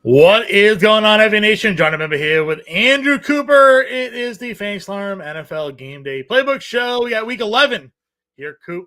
What is going on, FA Nation? Jon Impemba here with Andrew Cooper. It is the Fantasy Alarm NFL Game Day Playbook Show. We got Week 11 here, Coop.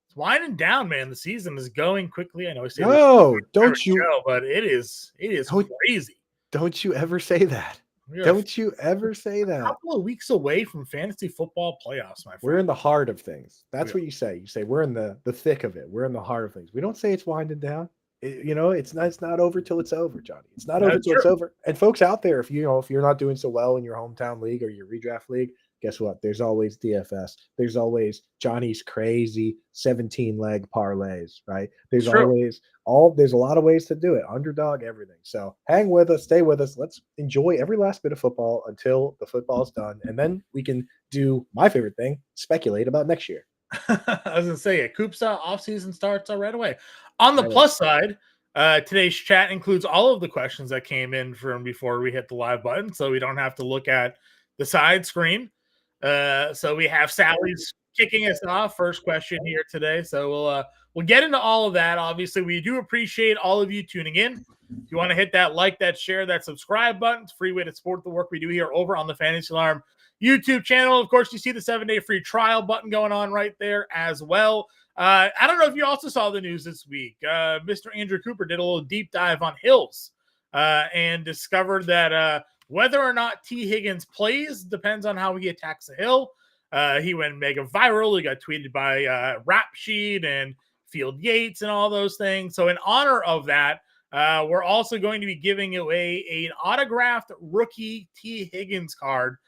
It's winding down, man. The season is going quickly. I know I say don't you? Show, but it is crazy. Don't you ever say that? Don't you ever say that? A couple of weeks away from fantasy football playoffs, my friend. We're in the heart of things. That's what you say. You say we're in the thick of it. We're in the heart of things. We don't say it's winding down. It's not over till it's over, Johnny. It's not over till it's over. And folks out there, if you're not doing so well in your hometown league or your redraft league, guess what? There's always DFS. There's always Johnny's crazy 17-leg parlays, right? There's always there's a lot of ways to do it. Underdog, everything. So hang with us, stay with us. Let's enjoy every last bit of football until the football's done. And then we can do my favorite thing, speculate about next year. I was going to say, Coop's offseason starts right away. On the plus side, today's chat includes all of the questions that came in from before we hit the live button, so we don't have to look at the side screen. So we have Sally's kicking us off. First question here today. So we'll get into all of that. Obviously, we do appreciate all of you tuning in. If you want to hit that like, that share, that subscribe button, it's a free way to support the work we do here over on the Fantasy Alarm YouTube channel. Of course, you see the 7-day free trial button going on right there as well. I don't know if you also saw the news this week. Mr. Andrew Cooper did a little deep dive on Hills and discovered that whether or not T. Higgins plays depends on how he attacks the hill. He went mega viral. He got tweeted by Rap Sheet and Field Yates and all those things. So in honor of that, we're also going to be giving away an autographed rookie T. Higgins card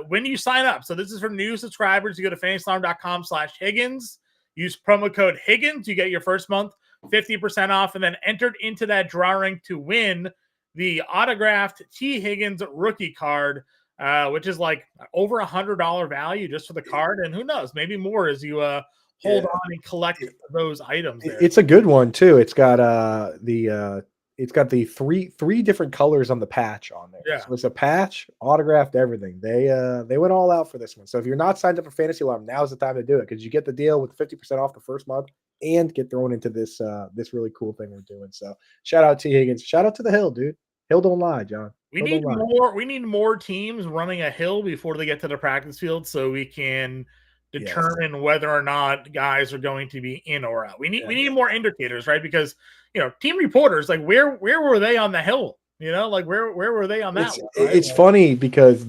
when you sign up. So this is for new subscribers. You go to fantasyalarm.com/Higgins. Use promo code Higgins. You get your first month 50% off, and then entered into that drawing to win the autographed T. Higgins rookie card, which is like over $100 value just for the card. And who knows, maybe more as you hold on and collect those items there. It's a good one too. It's got it's got the three different colors on the patch on there. Yeah. So it's a patch, autographed, everything. They went all out for this one. So if you're not signed up for Fantasy Alarm, now's the time to do it, because you get the deal with 50% off the first month and get thrown into this really cool thing we're doing. So shout out T. Higgins. Shout out to the Hill, dude. Hill don't lie, John. We need more teams running a hill before they get to the practice field, so we can determine whether or not guys are going to be in or out. We need more indicators, right? Because team reporters, like where were they on the hill? Like where were they on that one? Right? It's funny because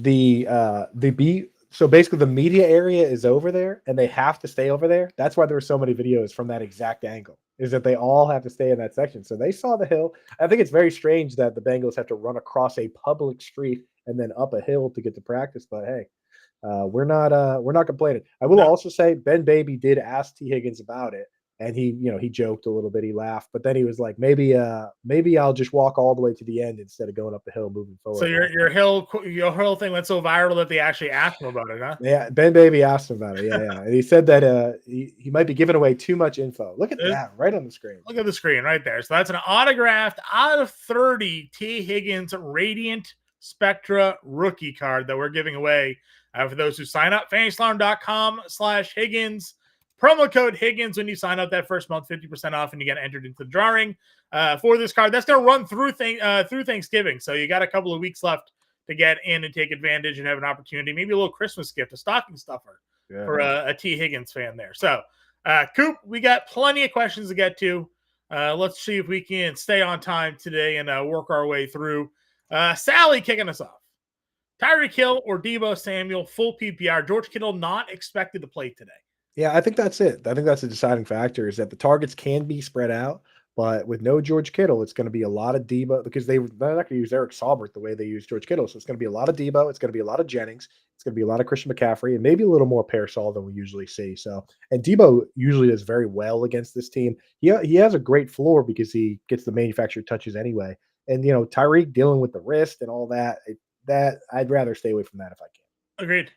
so basically the media area is over there and they have to stay over there. That's why there were so many videos from that exact angle, is that they all have to stay in that section. So they saw the hill. I think it's very strange that the Bengals have to run across a public street and then up a hill to get to practice. But hey, we're not complaining. I will also say Ben Baby did ask T. Higgins about it, and he joked a little bit, he laughed, but then he was like, maybe I'll just walk all the way to the end instead of going up the hill moving forward. So your hill thing went so viral that they actually asked him about it, huh? Yeah, Ben Baby asked him about it. Yeah. And he said that he might be giving away too much info. Look at that right on the screen. Look at the screen right there. So that's an autographed out of 30 T. Higgins Radiant Spectra rookie card that we're giving away for those who sign up. fantasyalarm.com/Higgins. Promo code Higgins when you sign up. That first month, 50% off, and you get entered into the drawing for this card. That's going to run through Thanksgiving, so you got a couple of weeks left to get in and take advantage and have an opportunity, maybe a little Christmas gift, a stocking stuffer for a T. Higgins fan there. So, Coop, we got plenty of questions to get to. Let's see if we can stay on time today and work our way through. Sally kicking us off. Tyreek Hill or Deebo Samuel, full PPR. George Kittle not expected to play today. Yeah, I think that's it. I think that's a deciding factor, is that the targets can be spread out, but with no George Kittle, it's going to be a lot of Deebo, because they're not going to use Eric Saubert the way they use George Kittle. So it's going to be a lot of Deebo. It's going to be a lot of Jennings. It's going to be a lot of Christian McCaffrey, and maybe a little more Parasol than we usually see. So, and Deebo usually does very well against this team. He has a great floor because he gets the manufactured touches anyway. And, Tyreek dealing with the wrist and all that, I'd rather stay away from that if I can. Agreed.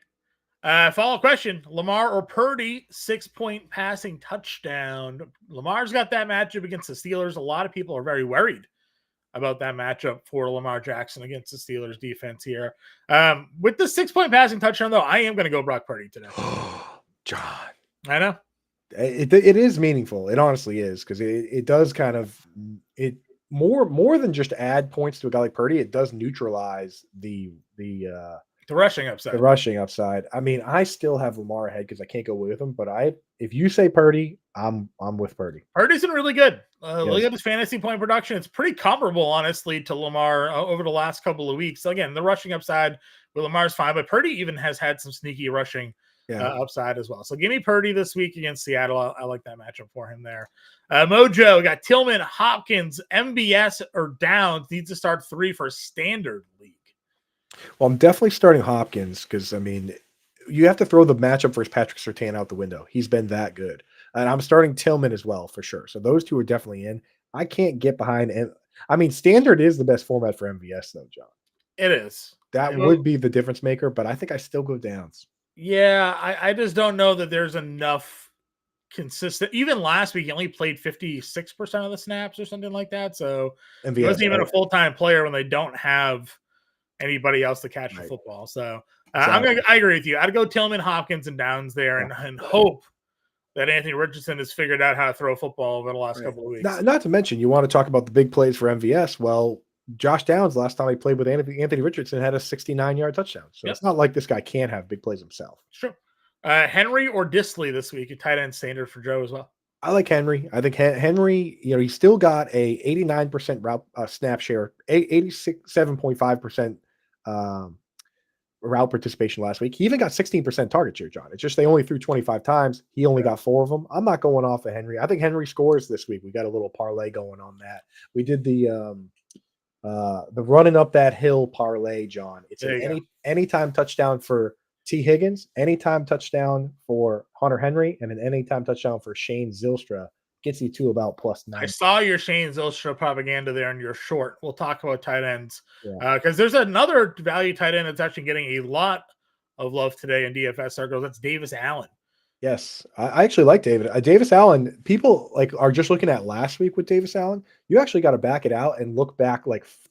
Follow-up question. Lamar or Purdy, 6-point passing touchdown. Lamar's got that matchup against the Steelers. A lot of people are very worried about that matchup for Lamar Jackson against the Steelers defense here. With the 6-point passing touchdown, though, I am going to go Brock Purdy today. John. I know. It is meaningful. It honestly is, because it does kind of – more than just add points to a guy like Purdy, it does neutralize the rushing upside. The rushing upside. I mean, I still have Lamar ahead because I can't go with him. But if you say Purdy, I'm with Purdy. Purdy's been really good. Look at his fantasy point production; it's pretty comparable, honestly, to Lamar over the last couple of weeks. So again, the rushing upside with Lamar's fine, but Purdy even has had some sneaky rushing upside as well. So give me Purdy this week against Seattle. I like that matchup for him there. Mojo got Tillman, Hopkins, MBS or Downs. Needs to start 3 for standard league. Well, I'm definitely starting Hopkins because, I mean, you have to throw the matchup versus Patrick Surtain out the window. He's been that good. And I'm starting Tillman as well, for sure. So those two are definitely in. I can't get behind. I mean, standard is the best format for MVS, though, John. It is. That would be the difference maker, but I think I still go Downs. Yeah, I just don't know that there's enough consistent. Even last week, he only played 56% of the snaps or something like that. So MVS, he wasn't even a full-time player when they don't have anybody else to catch the football. So I agree with you. I'd go Tillman, Hopkins, and Downs there and hope that Anthony Richardson has figured out how to throw a football over the last couple of weeks. Not to mention, you want to talk about the big plays for MVS. Well, Josh Downs, last time he played with Anthony Richardson, had a 69-yard touchdown. So it's not like this guy can't have big plays himself. Sure. Henry or Disley this week, a tight end standard for Joe as well. I like Henry. I think Henry, he still got a 89% route snap share, 87.5% route participation last week. He even got 16% target share, John. It's just they only threw 25 times. He only got 4 of them. I'm not going off of Henry. I think Henry scores this week. We got a little parlay going on that. We did the running up that hill parlay, John. It's an anytime touchdown for T. Higgins, anytime touchdown for Hunter Henry, and an anytime touchdown for Shane Zylstra. Gets you to about +9. I saw your Shane Zylstra propaganda there, and you're short. We'll talk about tight ends because there's another value tight end that's actually getting a lot of love today in DFS circles. That's Davis Allen. Yes, I actually like Davis Allen. People are just looking at last week with Davis Allen. You actually got to back it out and look back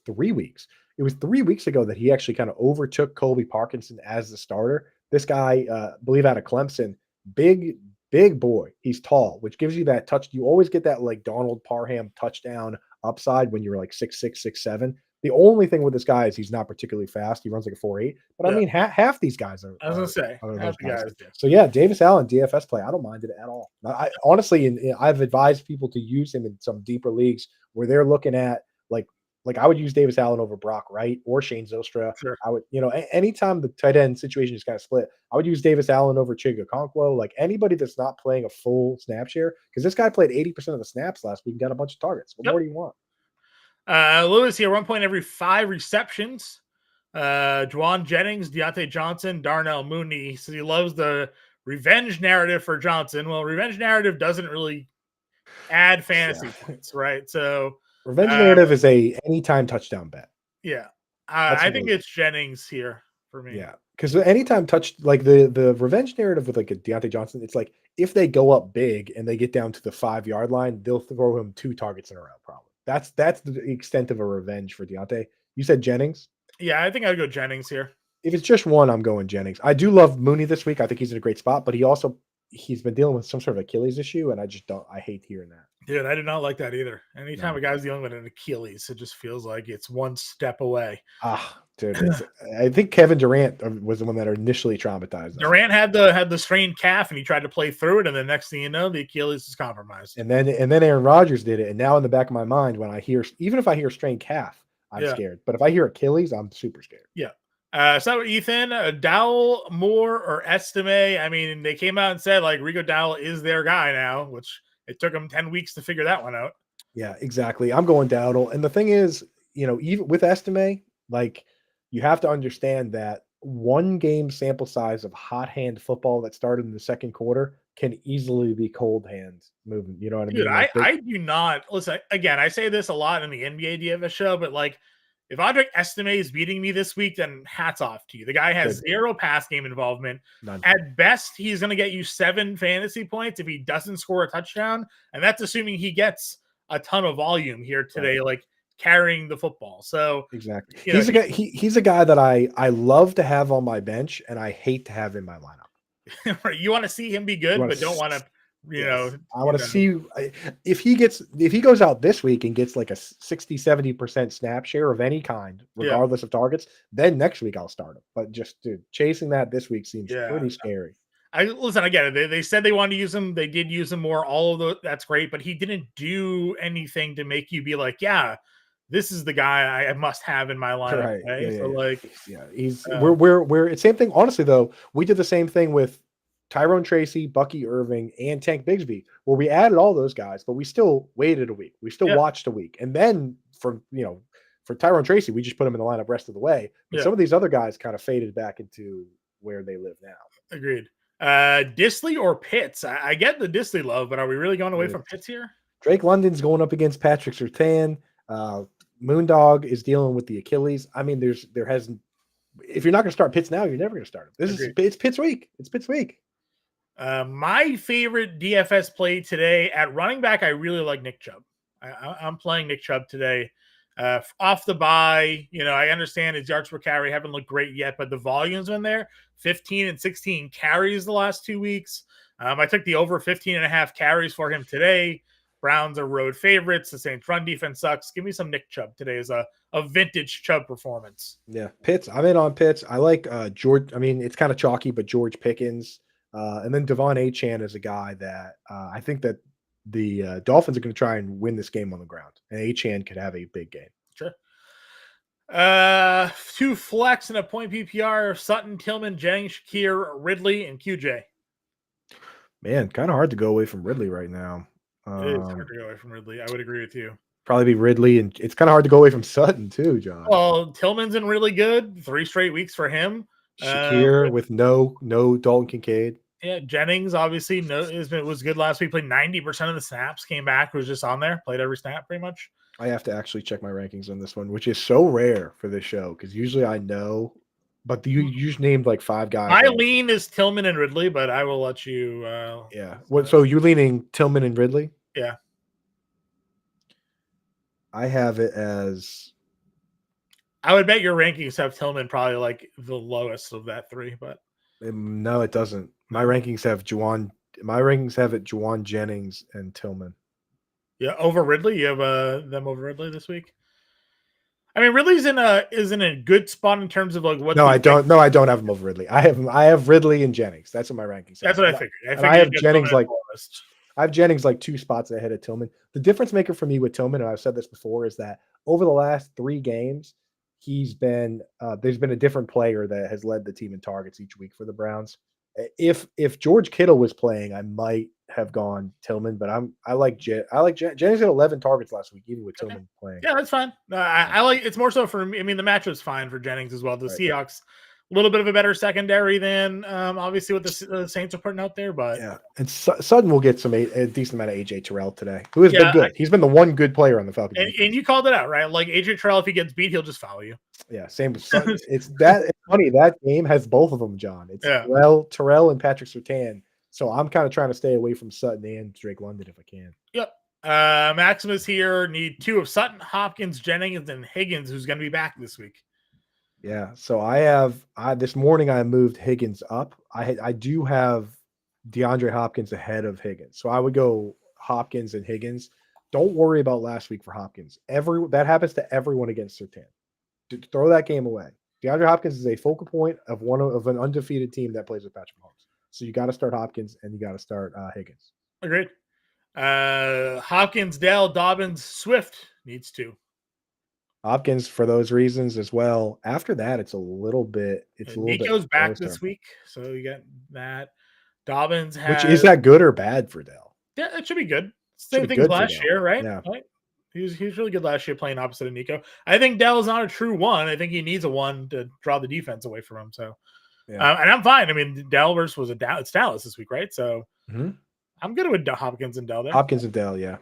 3 weeks. It was 3 weeks ago that he actually kind of overtook Colby Parkinson as the starter. This guy, believe out of Clemson, big boy. He's tall, which gives you that touch. You always get that Donald Parham touchdown upside when you're 6'6", 6'7". The only thing with this guy is he's not particularly fast. He runs like a 4.8. But I mean, half these guys are. I was gonna say half the guys. So yeah, Davis Allen DFS play. I don't mind it at all. I honestly, I've advised people to use him in some deeper leagues where they're looking at I would use Davis Allen over Brock Wright or Shane Zylstra. Sure. I would, anytime the tight end situation is kind of split, I would use Davis Allen over Chiga Okonkwo. Anybody that's not playing a full snap share, because this guy played 80% of the snaps last week and got a bunch of targets. What more do you want? Lewis here, 1 point every 5 receptions. Juwan Jennings, Deontay Johnson, Darnell Mooney. So he loves the revenge narrative for Johnson. Well, revenge narrative doesn't really add fantasy points, right? So revenge narrative is a anytime touchdown bet. Yeah. I think it's Jennings here for me. Yeah. Because anytime the revenge narrative with a Deontay Johnson, it's if they go up big and they get down to the 5-yard line, they'll throw him 2 targets in a row, probably. That's the extent of a revenge for Deontay. You said Jennings? Yeah, I think I'd go Jennings here. If it's just one, I'm going Jennings. I do love Mooney this week. I think he's in a great spot, but he's been dealing with some sort of Achilles issue, and I hate hearing that. Dude, I did not like that either. Anytime a guy's dealing with an Achilles, it just feels like it's one step away. Dude, I think Kevin Durant was the one that initially traumatized. Durant had the strained calf, and he tried to play through it, and the next thing you know, the Achilles is compromised. And then Aaron Rodgers did it, and now in the back of my mind, when even if I hear strained calf, I'm scared. But if I hear Achilles, I'm super scared. Yeah. So Ethan, Dowell, Moore, or Estime? I mean, they came out and said Rico Dowell is their guy now, which it took them 10 weeks to figure that one out. Yeah, exactly. I'm going Dowdle. And the thing is, even with Estime, you have to understand that 1 game sample size of hot hand football that started in the second quarter can easily be cold hands moving. You know what I mean? Dude, I do not listen. Again, I say this a lot in the NBA DFS show, but if Audric Estime is beating me this week, then hats off to you. The guy has 0 pass game involvement. None. At best, he's going to get you 7 fantasy points if he doesn't score a touchdown. And that's assuming he gets a ton of volume here today, carrying the football. So exactly. He's a guy that I love to have on my bench and I hate to have in my lineup. You want to see him be good, but don't want to I want to see if he goes out this week and gets like a 60-70% snap share of any kind, regardless of targets, then next week I'll start him. But just chasing that this week seems pretty scary. I get it. They said they wanted to use him. They did use him more. All of those, that's great, but he didn't do anything to make you be like, yeah, this is the guy I must have in my lineup. Right? We're it's same thing. Honestly, though, we did the same thing with Tyrone Tracy, Bucky Irving, and Tank Bigsby, where we added all those guys, but we still waited a week. We still watched a week, and then for Tyrone Tracy, we just put him in the lineup rest of the way. But some of these other guys kind of faded back into where they live now. Agreed. Disley or Pitts? I get the Disley love, but are we really going away from Pitts here? Drake London's going up against Patrick Surtain. Moondog is dealing with the Achilles. I mean, there hasn't. If you're not going to start Pitts now, you're never going to start him. It's Pitts week. It's Pitts week. My favorite DFS play today at running back, I really like Nick Chubb. I'm playing Nick Chubb today. Off the bye, I understand his yards per carry haven't looked great yet, but the volume's been there. 15 and 16 carries the last 2 weeks. I took the over 15.5 carries for him today. Browns are road favorites. The Saints run defense sucks. Give me some Nick Chubb today as a vintage Chubb performance. Yeah, Pitts. I'm in on Pitts. I like George. I mean, it's kind of chalky, but George Pickens. And then Devon Achane is a guy that I think that the Dolphins are going to try and win this game on the ground. And Achane could have a big game. Sure. 2 flex and a point PPR: Sutton, Tillman, Jennings, Shakir, Ridley, and QJ. Man, kind of hard to go away from Ridley right now. It is hard to go away from Ridley. I would agree with you. Probably be Ridley, and it's kind of hard to go away from Sutton too, John. Well, Tillman's been really good. 3 straight weeks for him. Shakir with no Dalton Kincaid. Yeah, Jennings obviously was good last week. Played 90% of the snaps. Came back, was just on there. Played every snap pretty much. I have to actually check my rankings on this one, which is so rare for this show because usually I know, but you just named like 5 guys. My lean is Tillman and Ridley, but I will let you. So you're leaning Tillman and Ridley? Yeah. I have it as. I would bet your rankings have Tillman probably like the lowest of that 3, but no, it doesn't. My rankings have Juwan. My rankings have it Juwan Jennings and Tillman. Yeah, over Ridley. You have them over Ridley this week. I mean, Ridley's in a good spot in terms of like what. No, I don't. No, I don't have him over Ridley. I have Ridley and Jennings. That's what my rankings. That's what I figured. I have Jennings I have Jennings like 2 spots ahead of Tillman. The difference maker for me with Tillman, and I've said this before, is that over the last 3 games, he's been there's been a different player that has led the team in targets each week for the Browns. If George Kittle was playing, I might have gone Tillman, but I like Jennings had 11 targets last week, even with Tillman playing. Yeah, that's fine. I like it's more so for me. I mean, the matchup's fine for Jennings as well. The Seahawks, a little bit of a better secondary than obviously what the Saints are putting out there, but and Sutton will get a decent amount of AJ Terrell today, who has been good. He's been the one good player on the Falcons. And you called it out, right? Like AJ Terrell, if he gets beat, he'll just follow you. Yeah, same with Sutton. It's funny. That game has both of them, John. It's Terrell and Patrick Surtain. So I'm kind of trying to stay away from Sutton and Drake London if I can. Yep. Maximus here need 2 of Sutton, Hopkins, Jennings, and Higgins, who's going to be back this week. Yeah. So this morning I moved Higgins up. I do have DeAndre Hopkins ahead of Higgins. So I would go Hopkins and Higgins. Don't worry about last week for Hopkins. That happens to everyone against Surtain. Throw that game away. DeAndre Hopkins is a focal point of an undefeated team that plays with Patrick Mahomes. So you got to start Hopkins and you got to start Higgins. Agreed. Hopkins, Dell, Dobbins, Swift needs 2. Hopkins for those reasons as well. After that, it's a little bit. Nico's back this week, so you got that. Dobbins which is that good or bad for Dell? Yeah, it should be good. Same thing as last year, right? Yeah. Right? He was really good last year playing opposite of Nico. I think Dell is not a true 1. I think he needs a 1 to draw the defense away from him. So, and I'm fine. I mean, Dell versus it's Dallas this week, right? So I'm good with Hopkins and Dell there. Hopkins and Dell, yeah.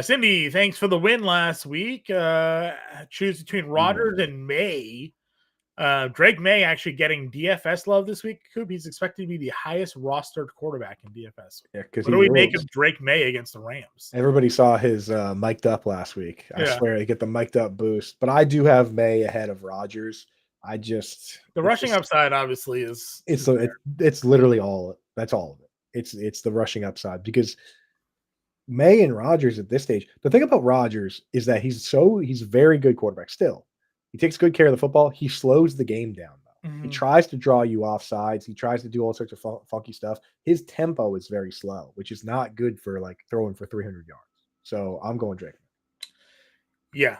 Cindy, thanks for the win last week. Choose between Rodgers and May. Drake May actually getting DFS love this week. He's expected to be the highest rostered quarterback in DFS. Yeah, because what do we make of Drake May against the Rams? Everybody saw his mic'd up last week. I swear they get the mic'd up boost. But I do have May ahead of Rodgers. The rushing upside obviously is it's literally all. That's all of it. It's the rushing upside because May and Rodgers at this stage. The thing about Rodgers is that he's a very good quarterback still. He takes good care of the football. He slows the game down though. He tries to draw you off sides. He tries to do all sorts of funky stuff. His tempo is very slow, which is not good for like throwing for 300 yards. So I'm going Drake. Yeah.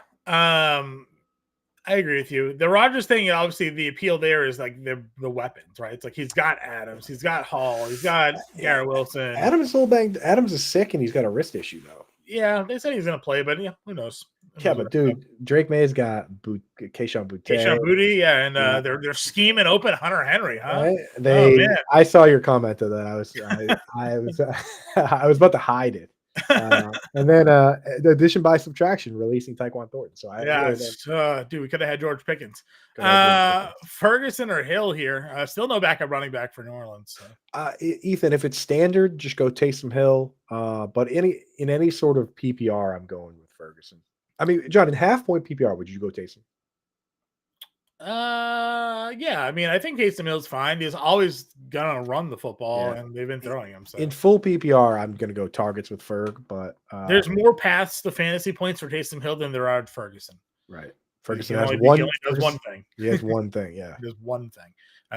I agree with you. The Rodgers thing, obviously, the appeal there is like the weapons, right? It's like he's got Adams, he's got Hall, he's got Garrett Wilson. Adams is a little banged. Adams is sick and he's got a wrist issue though. Yeah, they said he's going to play, but yeah, who knows? Yeah, but dude, Drake May's got Keyshawn Boutte, yeah, and they're scheming open Hunter Henry, huh? Right? I saw your comment to that. I was about to hide it. And then the addition by subtraction, releasing Tyquan Thornton. So dude, we could have had George Pickens. Ferguson or Hill here. Still no backup running back for New Orleans. So. Ethan, if it's standard, just go Taysom Hill. But in any sort of PPR, I'm going with Ferguson. I mean, John, in half point PPR, would you go Taysom? Yeah. I mean, I think Taysom Hill's fine. He's always gonna run the football, and they've been throwing him. So in full PPR, I'm gonna go targets with Ferg, but there's more paths to fantasy points for Taysom Hill than there are Ferguson. Right. Ferguson has does one thing. He has one thing. Yeah, there's one thing.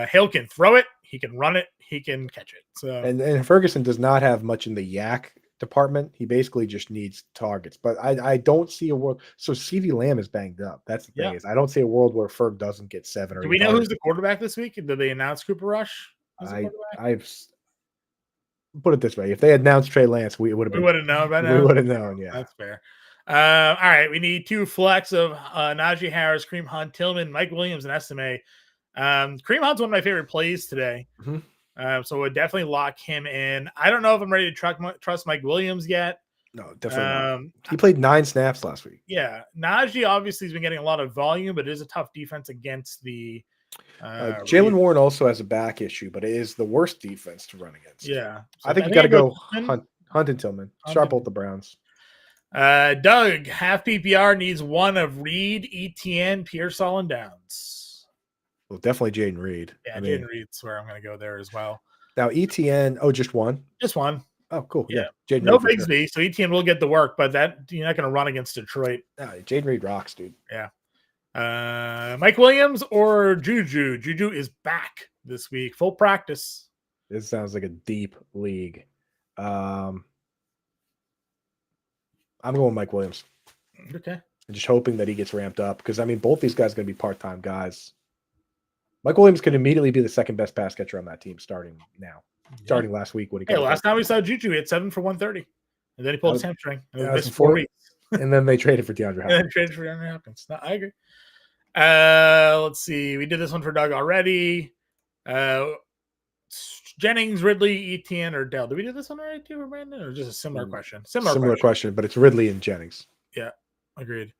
Hill can throw it. He can run it. He can catch it. So and Ferguson does not have much in the yak department. He basically just needs targets, but I don't see a world. So CeeDee Lamb is banged up. That's the thing is I don't see a world where Ferg doesn't get 7 or 8. Do we know who's the quarterback this week? Did they announce Cooper Rush? I've put it this way: if they had announced Trey Lance, we would have known by now. We would have known. Yeah, that's fair. All right, we need 2 flex of Najee Harris, Kareem Hunt, Tillman, Mike Williams, and SMA. Kareem Hunt's one of my favorite plays today. So we'll definitely lock him in. I don't know if I'm ready to trust Mike Williams yet. No, definitely not. He played 9 snaps last week. Yeah. Najee obviously has been getting a lot of volume, but it is a tough defense against the Jalen Warren also has a back issue, but it is the worst defense to run against. Yeah. So I think you got to go Hunt and Tillman. Sharp both the Browns. Doug, half PPR needs one of Reed, ETN, Pearsall, and Downs. Well, definitely Jaden Reed. Yeah, Jaden Reed's where I'm going to go there as well. Now, ETN, just one? Just one. Oh, cool. Yeah. Jaden no Bigsby, so ETN will get the work, but that you're not going to run against Detroit. No, Jaden Reed rocks, dude. Yeah. Mike Williams or Juju? Juju is back this week. Full practice. This sounds like a deep league. I'm going Mike Williams. Okay. I'm just hoping that he gets ramped up because, I mean, both these guys are going to be part-time guys. Mike Williams could immediately be the second best pass catcher on that team starting now. Yeah. Starting last week. Last time we saw Juju, he had 7 for 130. And then he pulled his hamstring. And missed 4 weeks. And then they traded for DeAndre Hopkins. No, I agree. Let's see. We did this one for Doug already. Jennings, Ridley, ETN, or Dell. Did we do this one already too for Brandon? Or just a similar question? Similar question, but it's Ridley and Jennings. Yeah, agreed.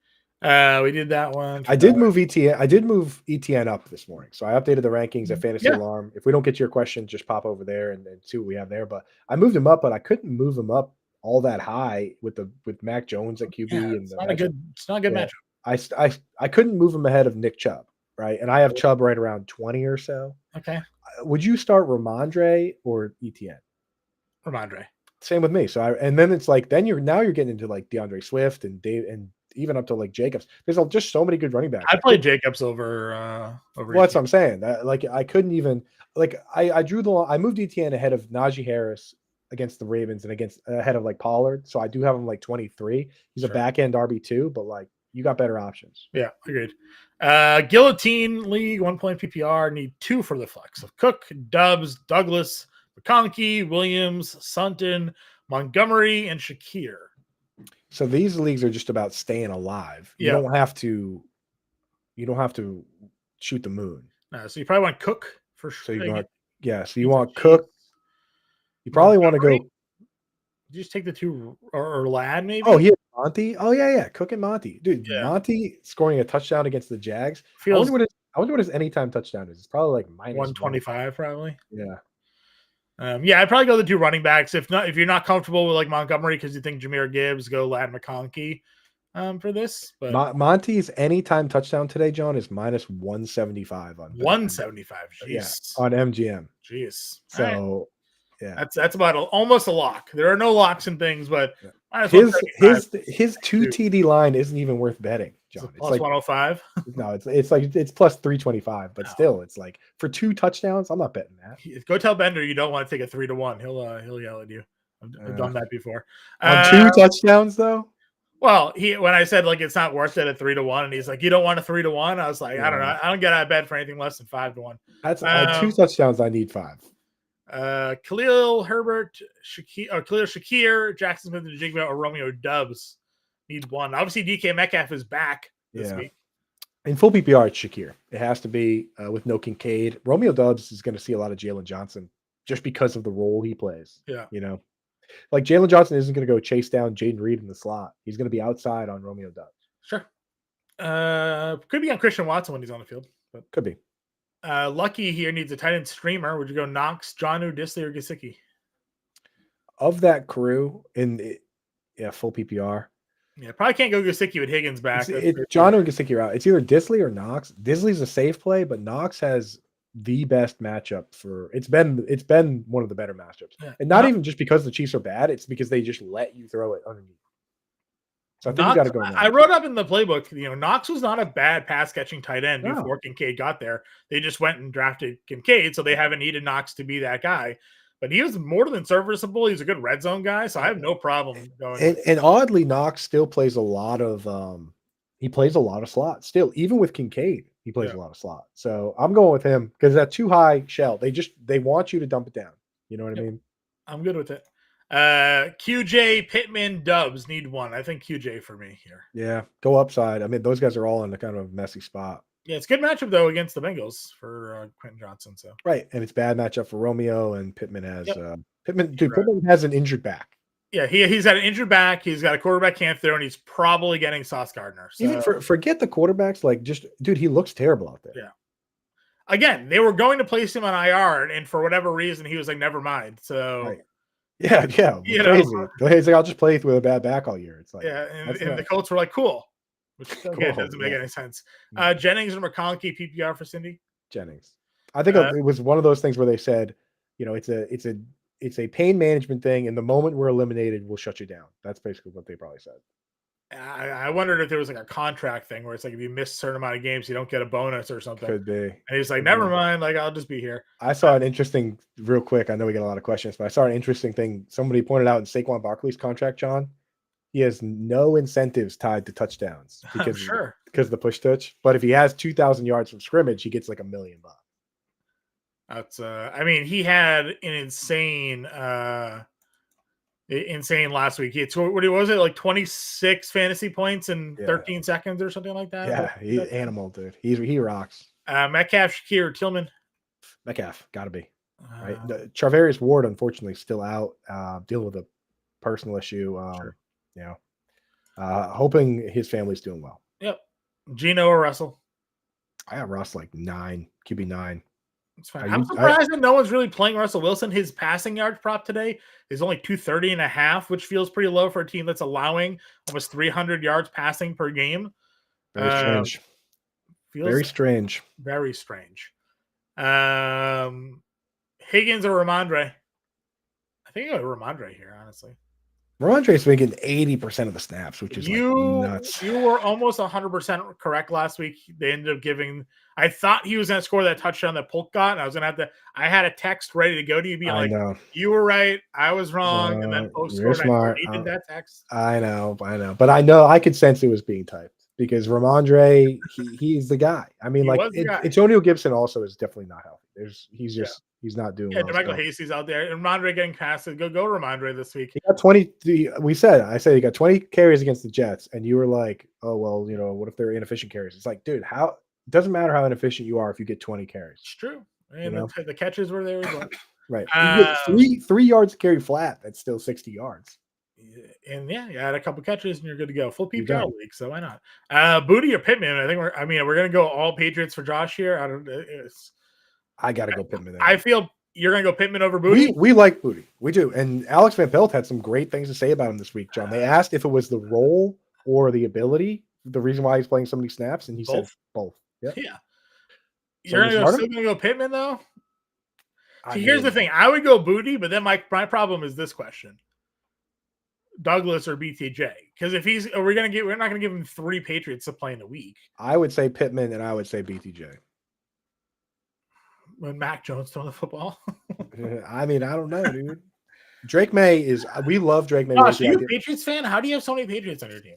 We did that one. I did move ETN. I did move ETN up this morning, so I updated the rankings at Fantasy Alarm. If we don't get to your question, just pop over there and see what we have there. But I moved him up, but I couldn't move him up all that high with Mac Jones at QB. It's not a good matchup. I couldn't move him ahead of Nick Chubb, right? And I have Chubb right around 20 or so. Okay. Would you start Ramondre or ETN? Ramondre. Same with me. So and then it's like you're getting into like DeAndre Swift and Dave and even up to like Jacobs. There's just so many good running backs. I played Jacobs over. Well, that's what I'm saying. I couldn't even I drew the line. I moved ETN ahead of Najee Harris against the Ravens and ahead of like Pollard. So I do have him like 23. He's a back end RB2, but like you got better options. Yeah, agreed. Guillotine League 1 point PPR need 2 for the flex of Cook, Dubs, Douglas, McConkey, Williams, Sutton, Montgomery, and Shakir. So these leagues are just about staying alive. You don't have to shoot the moon. No, so you probably want Cook for sure. So you want Cook. You probably want to go. Did you just take the 2 or Lad maybe? Oh, he has Monty. Oh yeah. Cook and Monty. Dude, Monty scoring a touchdown against the Jags. I wonder what his anytime touchdown is. It's probably like minus 125 probably. Yeah. I'd probably go the 2 running backs. If you're not comfortable with like Montgomery because you think Jahmyr Gibbs, go Lad McConkey for this. But Monty's anytime touchdown today, John, is minus 175 on 175. Jeez. On MGM. Jeez. So Yeah. That's about almost a lock. There are no locks and things, but His 2 TD line isn't even worth betting, John. It's plus like 105. no, it's like it's plus 325, but still, it's like for 2 touchdowns, I'm not betting that. Go tell Bender you don't want to take a 3-1. He'll yell at you. I've done that before. On 2 touchdowns though. Well, when I said like it's not worth it at 3-1, and he's like, you don't want a 3-1. I was like, I don't know. I don't get out of bed for anything less than 5-1. That's on 2 touchdowns. I need 5. Khalil Herbert, Khalil Shakir, Jackson Smith and Jigba, or Romeo Dubs need 1. Obviously, DK Metcalf is back this week. In full PPR, it's Shakir. It has to be with no Kincaid. Romeo Dubs is going to see a lot of Jalen Johnson just because of the role he plays. Yeah. Like Jalen Johnson isn't going to go chase down Jaden Reed in the slot. He's going to be outside on Romeo Dubs. Sure. Could be on Christian Watson when he's on the field. But could be. Lucky here needs a tight end streamer. Would you go Knox, Jonnu, Disley, or Gesicki? Of that crew full PPR. Yeah, probably can't go Gesicki with Higgins back. Jonnu and Gesicki are out. It's either Disley or Knox. Disley's a safe play, but Knox has the best matchup for it's been one of the better matchups. Yeah. And not even just because the Chiefs are bad, it's because they just let you throw it underneath. So I think you got to go. I wrote up in the playbook, Knox was not a bad pass catching tight end before Kincaid got there. They just went and drafted Kincaid, so they haven't needed Knox to be that guy. But he was more than serviceable. He's a good red zone guy, so I have no problem going. And oddly, Knox still plays a lot of slots. Still, even with Kincaid, he plays a lot of slots. So I'm going with him because that too high shell. They want you to dump it down. You know what I mean? I'm good with it. QJ, Pittman, Dubs need 1. I think QJ for me here. Yeah, go upside. I mean, those guys are all in a kind of messy spot. Yeah, it's a good matchup though against the Bengals for Quentin Johnson. So right, and it's bad matchup for Romeo and Pittman has Pittman has an injured back. Yeah, he's got an injured back. He's got a quarterback can't throw, and he's probably getting Sauce Gardner. So. Even forget the quarterbacks, he looks terrible out there. Yeah. Again, they were going to place him on IR, and for whatever reason, he was like, "Never mind." So. Right. Yeah, crazy. He's like, I'll just play with a bad back all year. It's like, and the Colts were like, "Cool." Which again doesn't make any sense. Jennings or McConkey PPR for Cindy? Jennings. I think it was one of those things where they said, it's a pain management thing, and the moment we're eliminated, we'll shut you down. That's basically what they probably said. I wondered if there was like a contract thing where it's like if you miss a certain amount of games, you don't get a bonus or something. Could be. And he's like, never mind, like I'll just be here. I saw an interesting, real quick. I know we get a lot of questions, but I saw an interesting thing. Somebody pointed out in Saquon Barkley's contract, John. He has no incentives tied to touchdowns because of the push touch. But if he has 2,000 yards from scrimmage, he gets like $1 million. That's he had an insane last week. He had, what was it, like 26 fantasy points in 13 seconds or something like that? Yeah, he's an animal, dude. He rocks. Metcalf, Shakir, Tillman. Metcalf, gotta be. Right. Charvarius Ward, unfortunately, still out, dealing with a personal issue. Hoping his family's doing well. Yep. Gino or Russell? I got Russ like 9, QB 9. It's fine. I'm surprised that no one's really playing Russell Wilson. His passing yards prop today is only 230.5, which feels pretty low for a team that's allowing almost 300 yards passing per game. Very strange. Very strange. Very strange. Higgins or Ramondre? I think I go Ramondre here, honestly. Ramondre's making 80% of the snaps, which is nuts. You were almost 100% correct last week. They ended up giving. I thought he was going to score that touchdown that Polk got, and I was going to have to. I had a text ready to go to you, being like, "You were right, I was wrong," and then Polk scored. Smart. He did that text. I know, but I could sense it was being typed because Ramondre, he's the guy. I mean, Antonio Gibson also is definitely not healthy. He's not doing well. Michael Hasty's out there, and Ramondre getting casted. Go Ramondre this week. He got 20. I said he got 20 carries against the Jets, and you were like, "Oh well, what if they're inefficient carries?" It's like, dude, it doesn't matter how inefficient you are if you get 20 carries. It's true, and the catches were there as well. Right, you get 3 yards carry flat. That's still 60 yards. And you had a couple catches, and you're good to go. Full PPR league, so why not? Booty or Pittman? I think we're gonna go all Patriots for Josh here. I got to go Pittman there. I feel you're going to go Pittman over Booty. We like Booty. We do. And Alex Van Pelt had some great things to say about him this week, John. They asked if it was the role or the ability, the reason why he's playing so many snaps, and he said both. Yep. Yeah. You're still going to go Pittman, though? See, here's the thing. I would go Booty, but then my problem is this question: Douglas or BTJ? Because if we're not gonna give him 3 Patriots to play in a week. I would say Pittman, and I would say BTJ. When Mac Jones throwing the football. I mean, I don't know, dude. Drake May is. We love Drake May. Gosh, are you a Patriots fan? How do you have so many Patriots on your team?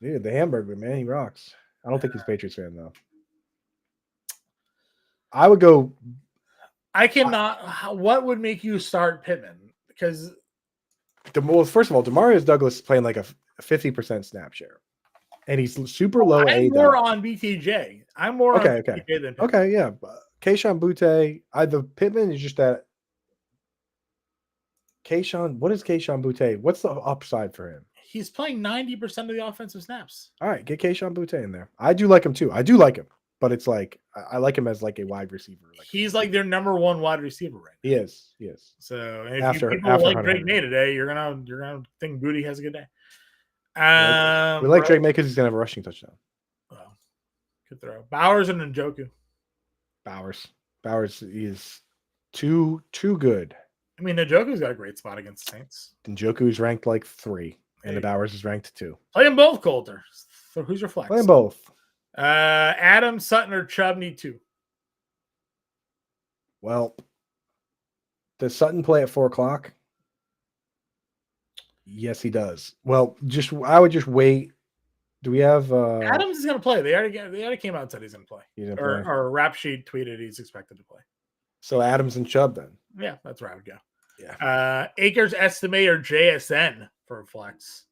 Dude, the hamburger man, he rocks. I don't think he's a Patriots fan though. I would go. I cannot. What would make you start Pittman? Because first of all, Demarius Douglas is playing like a 50% snap share, and he's super low. I'm more on BTJ. I'm more on BTJ than Pittman. Okay, yeah. Kayshon Boutte. The Pittman is just that. Kayshon, what is Kayshon Boutte? What's the upside for him? He's playing 90% of the offensive snaps. All right, get Kayshon Boutte in there. I do like him too. I do like him, but it's like I like him as like a wide receiver. He's like their number 1 wide receiver right now. He is. So if people like Drake May today, you're gonna think Booty has a good day. We like Drake May because he's gonna have a rushing touchdown. Well, good throw. Bowers and Njoku. Bowers is too good. I mean, Njoku's got a great spot against the Saints. Njoku is ranked like 3, and the Bowers is ranked 2. Play them both, Coulter. So who's your flex? Play them both. Adams, Sutton, or Chubb need 2. Well, does Sutton play at 4:00? Yes, he does. Well, I would just wait. Do we have Adams is going to play? They already came out and said he's going to play. Or Rap Sheet tweeted he's expected to play. So Adams and Chubb then. Yeah, that's where I would go. Yeah. Akers estimate or JSN for flex.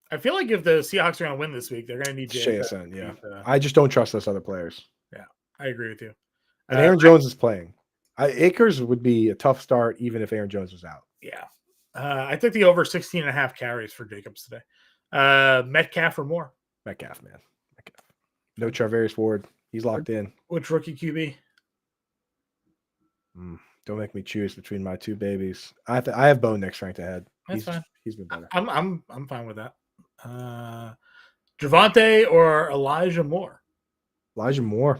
I feel like if the Seahawks are going to win this week, they're going to need JSN. Yeah. I just don't trust those other players. Yeah, I agree with you. And Aaron Jones is playing. Akers would be a tough start even if Aaron Jones was out. Yeah. I took the over 16.5 carries for Jacobs today. Metcalf or more? Metcalf, man. Metcalf. No Charvarius Ward. He's locked in. Which rookie QB? Don't make me choose between my 2 babies. I have Bo Nix ranked ahead. That's fine. He's been better. I'm fine with that. Javonte or Elijah Moore? Elijah Moore.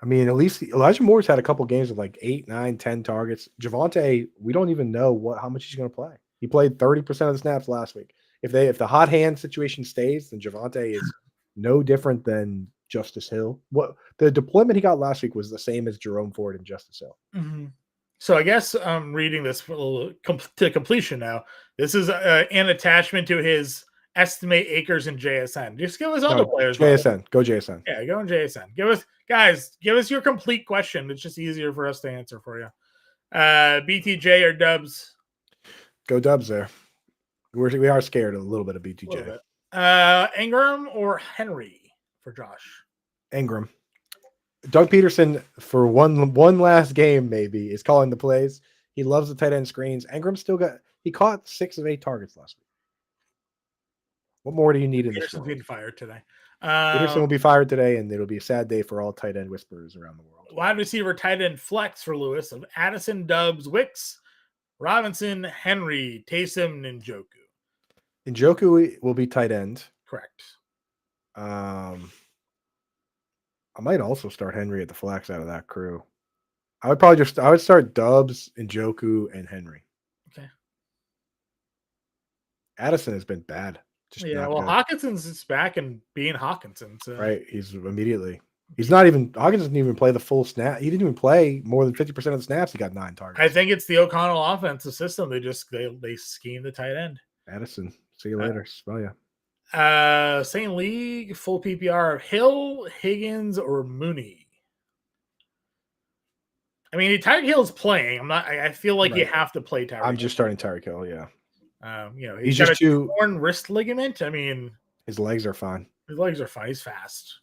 I mean, at least Elijah Moore's had a couple games of like 8, 9, 10 targets. Javonte, we don't even know how much he's going to play. He played 30% of the snaps last week. If the hot hand situation stays, then Javonte is no different than Justice Hill. What the deployment he got last week was the same as Jerome Ford and Justice Hill. Mm-hmm. So I guess I'm reading this to completion now. This is an attachment to his estimate Akers and JSN. Just give us other players. JSN. Go JSN. Yeah, go in JSN. Give us your complete question. It's just easier for us to answer for you. BTJ or Dubs? Go Dubs there. We are scared a little bit of BTJ. Ingram or Henry for Josh? Ingram. Doug Peterson for one last game maybe is calling the plays. He loves the tight end screens. Ingram he caught 6 of 8 targets last week. What more do you need in this? Peterson's being fired today. Peterson will be fired today, and it'll be a sad day for all tight end whisperers around the world. Wide receiver tight end flex for Lewis of Addison, Dubs, Wicks, Robinson, Henry, Taysom, Njoku. Njoku will be tight end. Correct. I might also start Henry at the flex out of that crew. I would start Dubs, Njoku, and Henry. Okay. Addison has been bad. Hawkinson's is back and being Hawkinson. So. Right. Hawkins doesn't even play the full snap. He didn't even play more than 50% of the snaps. He got 9 targets. I think it's the O'Connell offensive system. They scheme the tight end. Addison. See you later. Smell ya. Same league, full PPR of Hill, Higgins, or Mooney. I mean, Tyreek Hill's playing. I feel like you have to play Tyreek. I'm just starting Tyreek Hill, yeah. He's got a torn wrist ligament. I mean, his legs are fine. He's fast.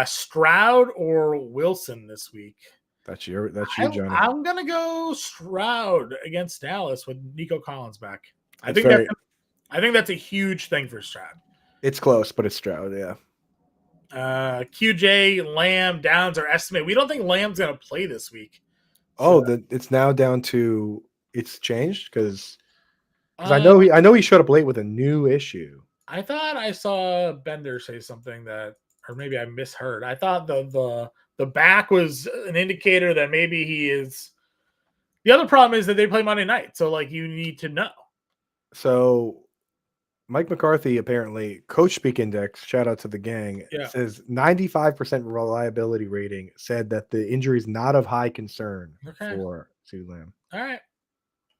Stroud or Wilson this week. That's you, Johnny. I'm gonna go Stroud against Dallas with Nico Collins back. I think that's a huge thing for Stroud. It's close, but it's Stroud, yeah. QJ, Lamb, Downs are estimated. We don't think Lamb's gonna play this week. It's now down to it's changed because I know he showed up late with a new issue. I thought I saw Bender say something or maybe I misheard. I thought the The back was an indicator that maybe he is. The other problem is that they play Monday night, so like you need to know. So Mike McCarthy, apparently, Coach Speak Index, shout out to the gang, says 95% reliability rating, said that the injury is not of high concern for CeeDee Lamb. All right.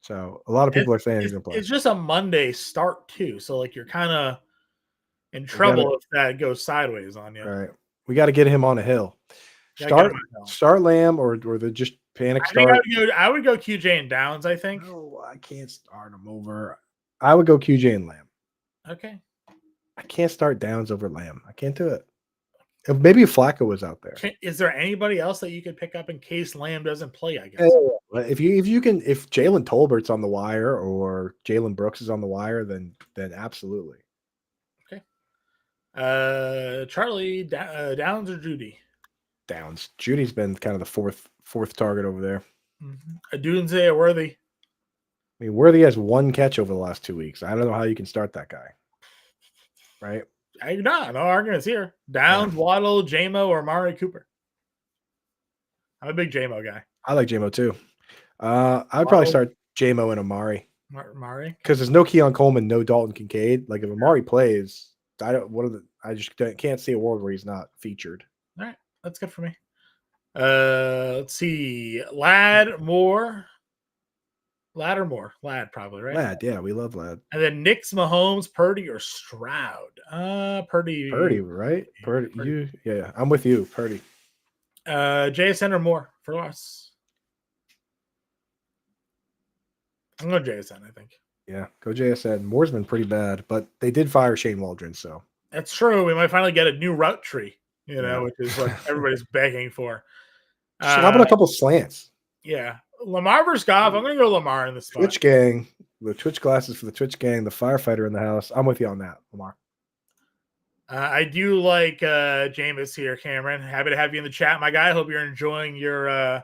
So a lot of people are saying he's going to play. It's just a Monday start too, so like you're kind of in trouble if that goes sideways on you. Right. We got to get him on a hill. Start Lamb or the just panic start. I would go QJ and Downs, I think. No, I can't start him over. I would go QJ and Lamb. Okay. I can't start Downs over Lamb. I can't do it. Maybe if Flacco was out there. Is there anybody else that you could pick up in case Lamb doesn't play? I guess if Jalen Tolbert's on the wire or Jalen Brooks is on the wire, then absolutely. Okay. Charlie, Downs or Judy? Downs. Judy's been kind of the fourth target over there. A Dunze or Worthy? I mean, Worthy has one catch over the last 2 weeks. I don't know how you can start that guy. Right? No arguments here. Downs, Waddle, JMO, or Amari Cooper. I'm a big JMO guy. I like JMO too. I would probably start JMO and Amari. Amari? Because there's no Keon Coleman, no Dalton Kincaid. Like if Amari plays, I just can't see a world where he's not featured. All right. That's good for me. Let's see. Ladd or Moore? Ladd, probably, right? Ladd, yeah, we love Ladd. And then Knicks, Mahomes, Purdy, or Stroud? Purdy. Purdy, right? Purdy. Yeah, I'm with you, Purdy. JSN or Moore for us? I'm going JSN, I think. Yeah, go JSN. Moore's been pretty bad, but they did fire Shane Waldron, so. That's true. We might finally get a new route tree, which is what everybody's begging for. How about a couple slants? Yeah. Lamar versus Goff. I'm going to go Lamar in this spot. Twitch gang. The Twitch glasses for the Twitch gang. The firefighter in the house. I'm with you on that, Lamar. I do like Jameis here, Cameron. Happy to have you in the chat, my guy. Hope you're enjoying your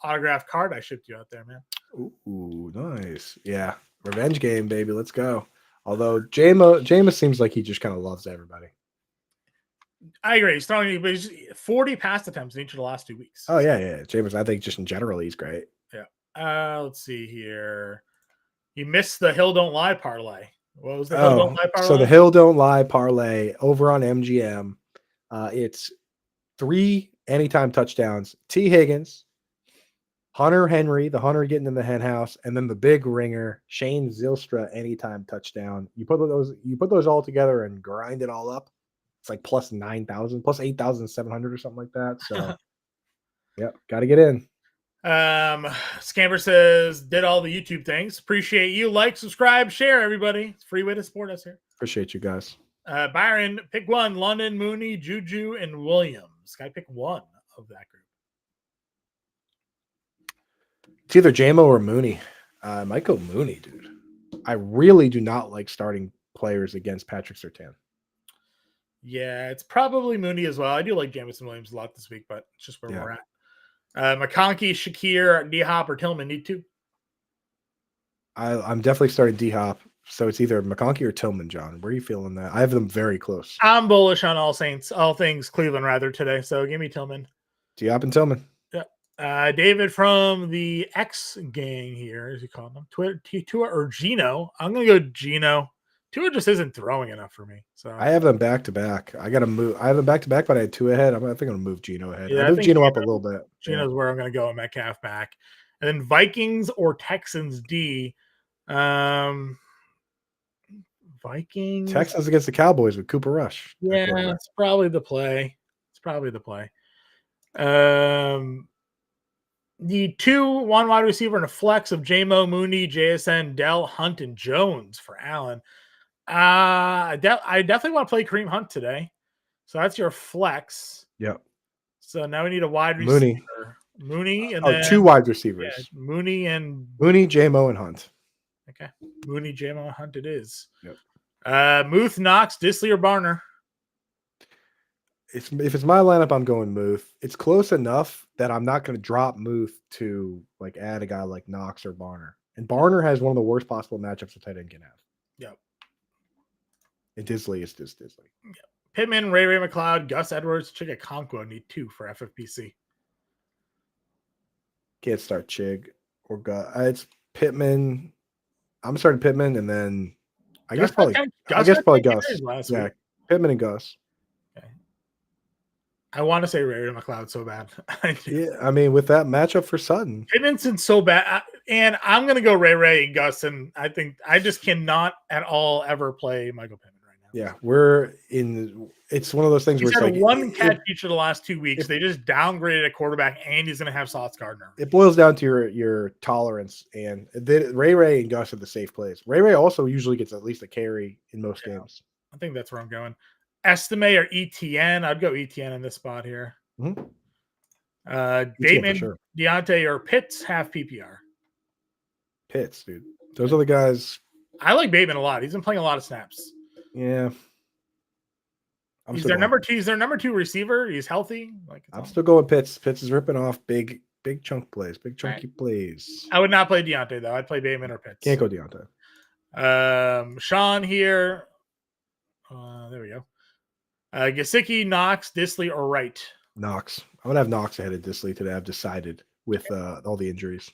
autographed card I shipped you out there, man. Ooh, nice. Yeah. Revenge game, baby. Let's go. Although Jameis seems like he just kind of loves everybody. I agree. He's throwing 40 pass attempts in each of the last 2 weeks. Oh, yeah. Jameis, I think just in general, he's great. Yeah. Let's see here. You missed the Hill Don't Lie parlay. What was the Hill Don't Lie parlay? So the Hill Don't Lie parlay over on MGM. It's 3 anytime touchdowns. T. Higgins, Hunter Henry, the Hunter getting in the hen house, and then the big ringer, Shane Zylstra, anytime touchdown. You put those all together and grind it all up. It's like plus 9,000, plus 8,700 or something like that. So, yep, got to get in. Scamper says, did all the YouTube things. Appreciate you. Like, subscribe, share, everybody. It's a free way to support us here. Appreciate you guys. Byron, pick one. London, Mooney, Juju, and Williams. Got to pick one of that group. It's either JMO or Mooney. I might go Mooney, dude. I really do not like starting players against Patrick Surtain. Yeah, it's probably Mooney as well. I do like Jamison Williams a lot this week, but it's just where we're at. McConkey, Shakir, D-Hop, or Tillman need two. I'm definitely starting D-Hop, so it's either McConkey or Tillman, John. Where are you feeling that? I have them very close. I'm bullish on all things Cleveland rather today, so give me Tillman. D-Hop and Tillman. Yeah. David from the X gang here, as you call them, Tua or Gino. I'm going to go Gino. Tua just isn't throwing enough for me. So I have them back to back. I got to move. I have them back to back, but I had Tua ahead. I think I'm going to move Gino ahead. Yeah, I moved Gino up a little bit. Gino's where I'm going to go. Metcalf back, and then Vikings or Texans D. Vikings. Texans against the Cowboys with Cooper Rush. Yeah, it's probably the play. The 1 wide receiver and a flex of JMO, Mooney, JSN, Dell, Hunt, and Jones for Allen. I definitely want to play Kareem Hunt today. So that's your flex. Yep. So now we need a wide receiver. Mooney and then 2 wide receivers. Yeah, Mooney, JMO, and Hunt. Okay. Mooney, JMO, and Hunt it is. Yep. Muth, Knox, Disley, or Barner. If it's my lineup, I'm going Muth. It's close enough that I'm not going to drop Muth to like add a guy like Knox or Barner. And Barner has one of the worst possible matchups a tight end can have. Yep. And Disley is just Disley. Yep. Pittman, Ray McLeod, Gus Edwards, Chigakonkwo need 2 for FFPC. Can't start Chig or Gus. It's Pittman. I'm starting Pittman, and then I guess probably Gus. Last Yeah, week. Pittman and Gus. Okay. I want to say Ray McLeod so bad. Yeah, I mean, with that matchup for Sutton, Pittman's so bad, and I'm gonna go Ray and Gus, and I think I just cannot at all ever play Michael Pittman right now. Yeah, we're in. It's one of those things He's where had it's like one catch each of the last 2 weeks. They just downgraded a quarterback, and he's gonna have Sauce Gardner. It boils down to your tolerance, and Ray and Gus are the safe plays. Ray also usually gets at least a carry in most games. I think that's where I'm going. Estime or ETN. I'd go ETN in this spot here. Mm-hmm. Bateman, sure. Deontay, or Pitts half PPR. Pitts, dude. Those are the guys. I like Bateman a lot. He's been playing a lot of snaps. Yeah. He's their number 2. He's their number 2 receiver. He's healthy. I'm still going Pitts. Pitts is ripping off big chunk plays, big chunky plays. I would not play Deontay though. I'd play Bateman or Pitts. Can't go Deontay. Sean here. There we go. Gesicki, Knox, Disley, or Wright. Knox. I'm gonna have Knox ahead of Disley today. I've decided with all the injuries.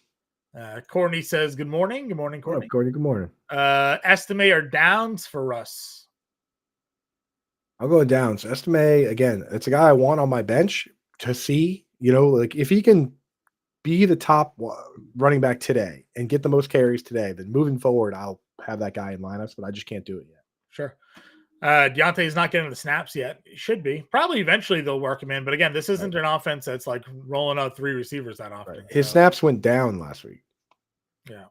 Courtney says, "Good morning." Good morning, Courtney. Courtney. Good morning. Estime or Downs for Russ. I'll go Downs. Estime again. It's a guy I want on my bench to see. Like if he can be the top running back today and get the most carries today, then moving forward, I'll have that guy in lineups. But I just can't do it yet. Sure. Deontay's not getting the snaps yet. He should be. Probably eventually they'll work him in. But again, this isn't an offense that's like rolling out 3 receivers that often. Right. His snaps went down last week. Yeah.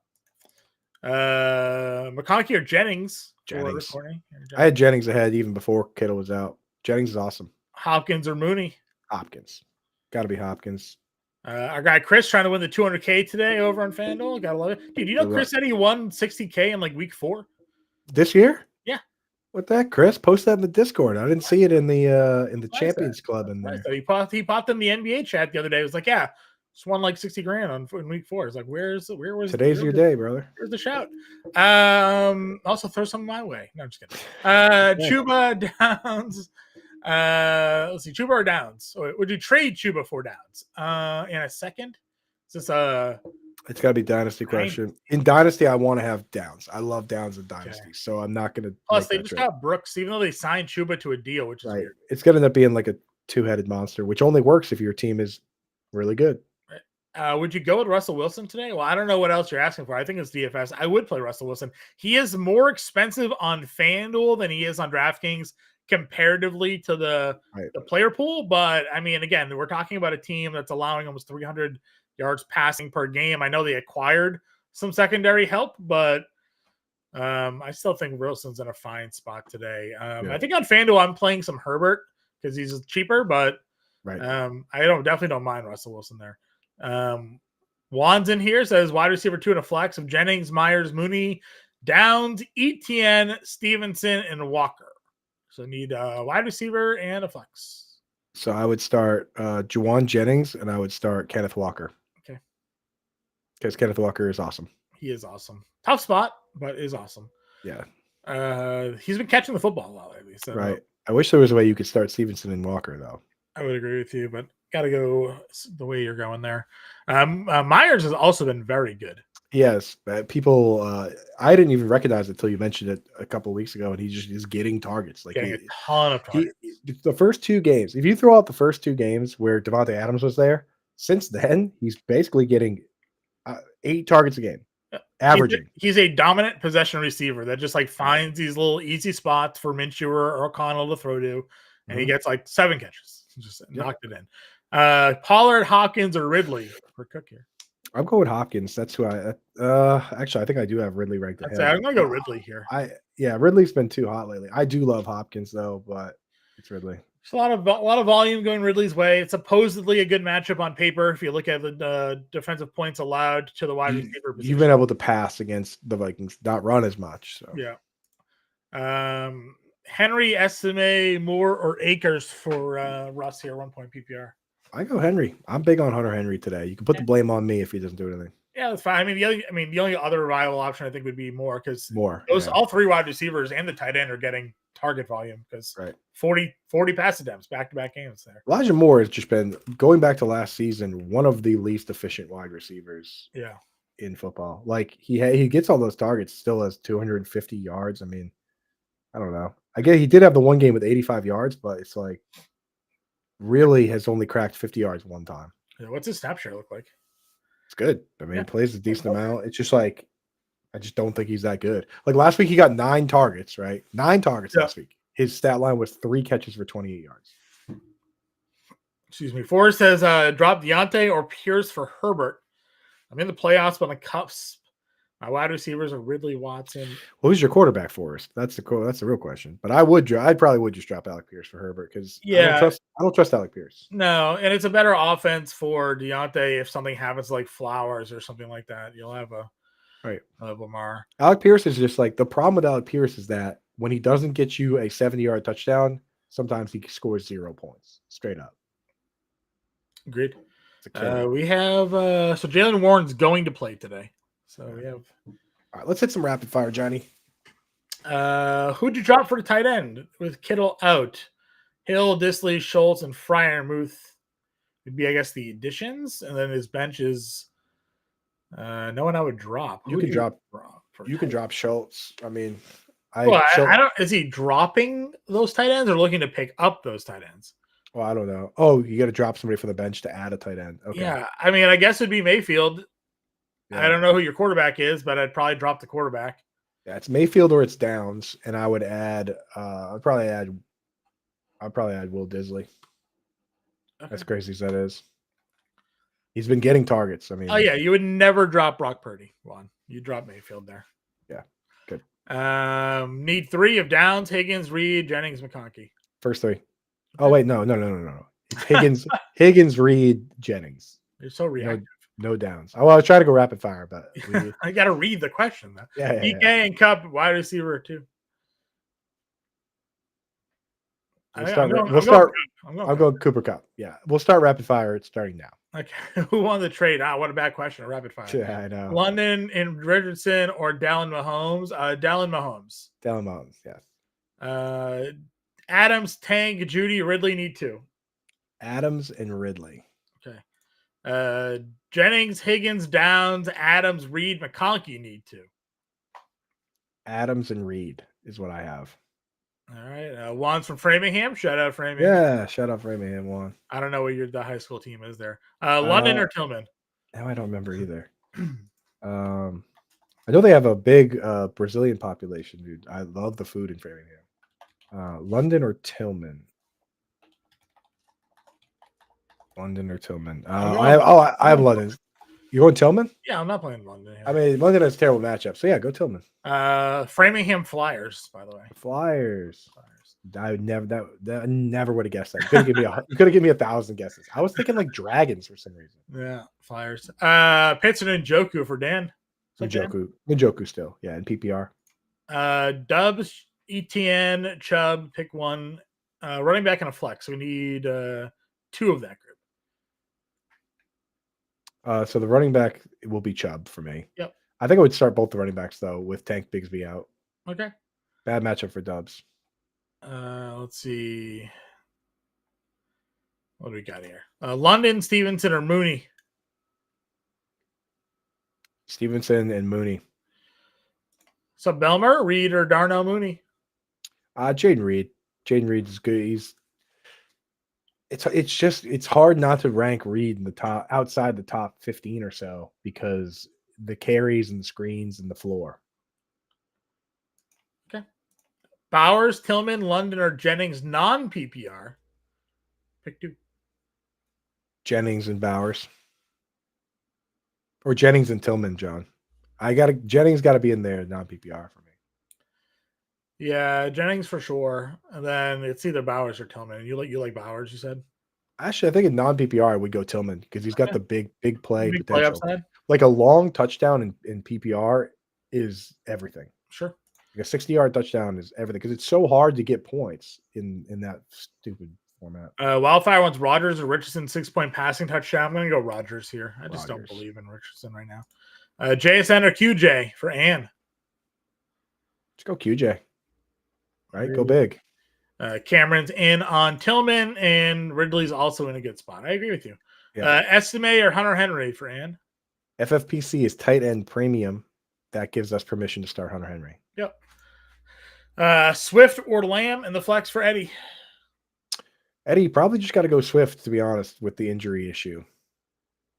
McConkey or Jennings? I had Jennings ahead even before Kittle was out. Jennings is awesome. Hopkins or Mooney? Hopkins. Got to be Hopkins. Our guy Chris trying to win the 200K today over on FanDuel. Gotta love it. Dude, Chris said he won 60K in like week 4? This year? Yeah. What the heck, Chris? Post that in the Discord. I didn't see it in the Champions Club in there. He popped in the NBA chat the other day. It was like, yeah, just won like 60 grand in week 4. It's like, where was today's your day, brother? Where's the shout? Also throw some my way. No, I'm just kidding. Chuba Downs. Let's see, Chuba or Downs? Would you trade Chuba for Downs? In a second? Is this it's got to be Dynasty question. In Dynasty, I want to have Downs. I love Downs in Dynasty, so I'm not going to. Plus, they just got Brooks, even though they signed Chuba to a deal, which is weird. It's going to end up being like a 2-headed monster, which only works if your team is really good. Would you go with Russell Wilson today? Well, I don't know what else you're asking for. I think it's DFS. I would play Russell Wilson. He is more expensive on FanDuel than he is on DraftKings comparatively to the player pool. But, I mean, again, we're talking about a team that's allowing almost 300 yards passing per game. I know they acquired some secondary help, but I still think Wilson's in a fine spot today. I think on FanDuel, I'm playing some Herbert because he's cheaper, but I definitely don't mind Russell Wilson there. Juan's in here, says wide receiver 2 in a flex of Jennings, Myers, Mooney, Downs, Etienne, Stevenson, and Walker. So need a wide receiver and a flex. So I would start Juwan Jennings and I would start Kenneth Walker. Okay. Because Kenneth Walker is awesome. He is awesome. Tough spot, but is awesome. Yeah. He's been catching the football a lot lately. So right. I wish there was a way you could start Stevenson and Walker, though. I would agree with you, but got to go the way you're going there. Myers has also been very good. Yes. People, I didn't even recognize it until you mentioned it a couple of weeks ago, and he just is getting targets. Like getting a ton of targets. The first 2 games, if you throw out the first 2 games where Devontae Adams was there, since then, he's basically getting 8 targets a game. Averaging. He's a dominant possession receiver that just like finds these little easy spots for Minshew or O'Connell to throw to, and he gets like 7 catches. Just knocked it in. Pollard, Hopkins, or Ridley for Cook here. I'm going Hopkins. That's who I actually I think I do have Ridley ranked ahead. I'm gonna go Ridley here. Ridley's been too hot lately. I do love Hopkins though, but it's Ridley. There's a lot of volume going Ridley's way. It's supposedly a good matchup on paper if you look at the defensive points allowed to the wide receiver position. You've been able to pass against the Vikings, not run as much. So yeah. Henry, Estime, Moore, or Akers for Russ here, 1 point PPR. I go Henry. I'm big on Hunter Henry today. You can put the blame on me if he doesn't do anything. Yeah, that's fine. I mean, the only other viable option I think would be Moore because Moore. All 3 wide receivers and the tight end are getting target volume because right. 40 pass attempts back-to-back games there. Elijah Moore has just been, going back to last season, one of the least efficient wide receivers in football. Like he gets all those targets, still has 250 yards. I mean, I don't know. I guess he did have the one game with 85 yards, but it's like really has only cracked 50 yards one time. Yeah, what's his snap share look like? It's good. I mean, he plays a decent amount. It's just like, I just don't think he's that good. Like last week, he got 9 targets, right? 9 targets last week. His stat line was 3 catches for 28 yards. Excuse me. Forrest says, drop Deontay or Pierce for Herbert. I'm in the playoffs, but on the cusp. My wide receivers are Ridley, Watson. Well, who's your quarterback for us? That's the real question. But I probably would just drop Alec Pierce for Herbert because I don't trust Alec Pierce. No, and it's a better offense for Deontay if something happens like Flowers or something like that. You'll have a Lamar. Alec Pierce is just like, the problem with Alec Pierce is that when he doesn't get you a 70-yard touchdown, sometimes he scores 0 points straight up. Agreed. We have so Jalen Warren's going to play today. So we have. All right, let's hit some rapid fire, Johnny. Who'd you drop for the tight end with Kittle out? Hill, Disley, Schultz, and Freiermuth would be, I guess, the additions, and then his bench is no one I would drop. You can drop Schultz. I mean, I don't. Is he dropping those tight ends or looking to pick up those tight ends? Well, I don't know. Oh, you got to drop somebody from the bench to add a tight end. Okay. Yeah, I mean, I guess it'd be Mayfield. Yeah. I don't know who your quarterback is, but I'd probably drop the quarterback. Yeah, it's Mayfield or it's Downs, and I would add. I'd probably add Will Disley. Okay. As crazy as that is, he's been getting targets. I mean, oh yeah, you would never drop Brock Purdy. Juan, you drop Mayfield there. Yeah, good. Need 3 of Downs, Higgins, Reed, Jennings, McConkey. First 3. Okay. Oh wait, no. It's Higgins, Reed, Jennings. You're so reactive. No Downs. Oh, well, I was trying to go rapid fire, but I got to read the question though. Yeah. DK and Cup, wide receiver 2. I'm going Cooper Cup. Yeah, we'll start rapid fire. It's starting now. Okay, who won the trade? What a bad question. Rapid fire. Yeah, I know. London and Richardson or Dallin Mahomes? Dallin Mahomes. Dallin Mahomes. Yes. Adams, Tank, Judy, Ridley need 2. Adams and Ridley. Okay. Jennings, Higgins, Downs, Adams, Reed, McConkey need 2. Adams and Reed is what I have. All right. Juan's from Framingham. Shout out Framingham. Yeah, shout out Framingham, Juan. I don't know what the high school team is there. London or Tillman? No, I don't remember either. I know they have a big Brazilian population, dude. I love the food in Framingham. London or Tillman? London or Tillman? I have London. You going Tillman? Yeah, I'm not playing London. I mean, London has a terrible matchup, so yeah, go Tillman. Framingham Flyers, by the way. Flyers. I would never would have guessed that. You could have given me 1,000 guesses. I was thinking like Dragons for some reason. Yeah, Flyers. Pitts and Njoku for Dan. Njoku still, yeah, in PPR. Dubs, ETN, Chubb, pick 1. Running back and a flex. We need 2 of that group. So the running back will be Chubb for me. Yep. I think I would start both the running backs though with Tank Bigsby out. Okay. Bad matchup for Dubs. Let's see. What do we got here? London, Stevenson, or Mooney? Stevenson and Mooney. So Belmer, Reed, or Darnell Mooney? Jaden Reed. Jaden Reed is good. It's hard not to rank Reed in the top, outside the top 15 or so, because the carries and the screens and the floor. Okay. Bowers, Tillman, London, or Jennings non-PPR? Pick 2. Jennings and Bowers. Or Jennings and Tillman, John. Jennings got to be in there non-PPR for me. Yeah, Jennings for sure. And then it's either Bowers or Tillman. You like Bowers, you said? Actually, I think in non-PPR I would go Tillman because he's got the big play big potential. Play upside? Like a long touchdown in PPR is everything. Sure. Like a 60-yard touchdown is everything because it's so hard to get points in that stupid format. Wildfire wants Rodgers or Richardson 6-point passing touchdown. I'm going to go Rodgers here. I just don't believe in Richardson right now. JSN or QJ for Ann? Let's go QJ. right? Go big. Cameron's in on Tillman, and Ridley's also in a good spot. I agree with you. Yeah. Estimate or Hunter Henry for Ann? FFPC is tight end premium. That gives us permission to start Hunter Henry. Yep. Swift or Lamb in the flex for Eddie? Eddie, probably just got to go Swift, to be honest, with the injury issue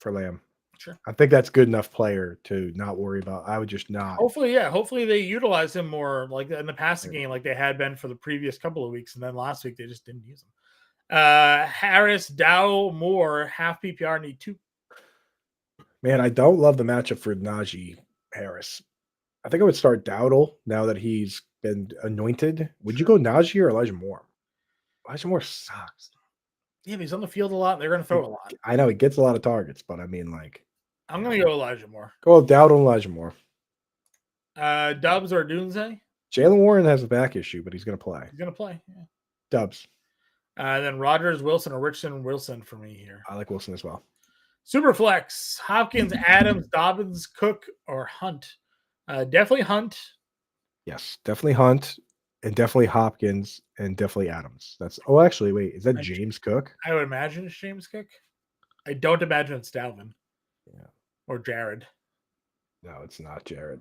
for Lamb. Sure. I think that's good enough player to not worry about. I would just not. Hopefully they utilize him more like in the passing game, like they had been for the previous couple of weeks, and then last week they just didn't use him. Harris, Dow, Moore, half PPR need 2. Man, I don't love the matchup for Najee Harris. I think I would start Dowdle now that he's been anointed. Would you go Najee or Elijah Moore? Elijah Moore sucks. Yeah, but he's on the field a lot. They're going to throw a lot. I know he gets a lot of targets, but I mean, like, I'm going to go Elijah Moore. Go Dowdle and Elijah Moore. Dubs or Dunze? Jalen Warren has a back issue, but he's going to play. He's going to play. Yeah. Dubs. Then Rodgers, Wilson, or Richardson, Wilson for me here. I like Wilson as well. Superflex, Hopkins, Adams, Dobbins, Cook, or Hunt. Definitely Hunt. Yes, definitely Hunt, and definitely Hopkins, and definitely Adams. Actually, wait, is that James Cook? I would imagine it's James Cook. I don't imagine it's Dalvin. Yeah. Or Jared. No, it's not Jared.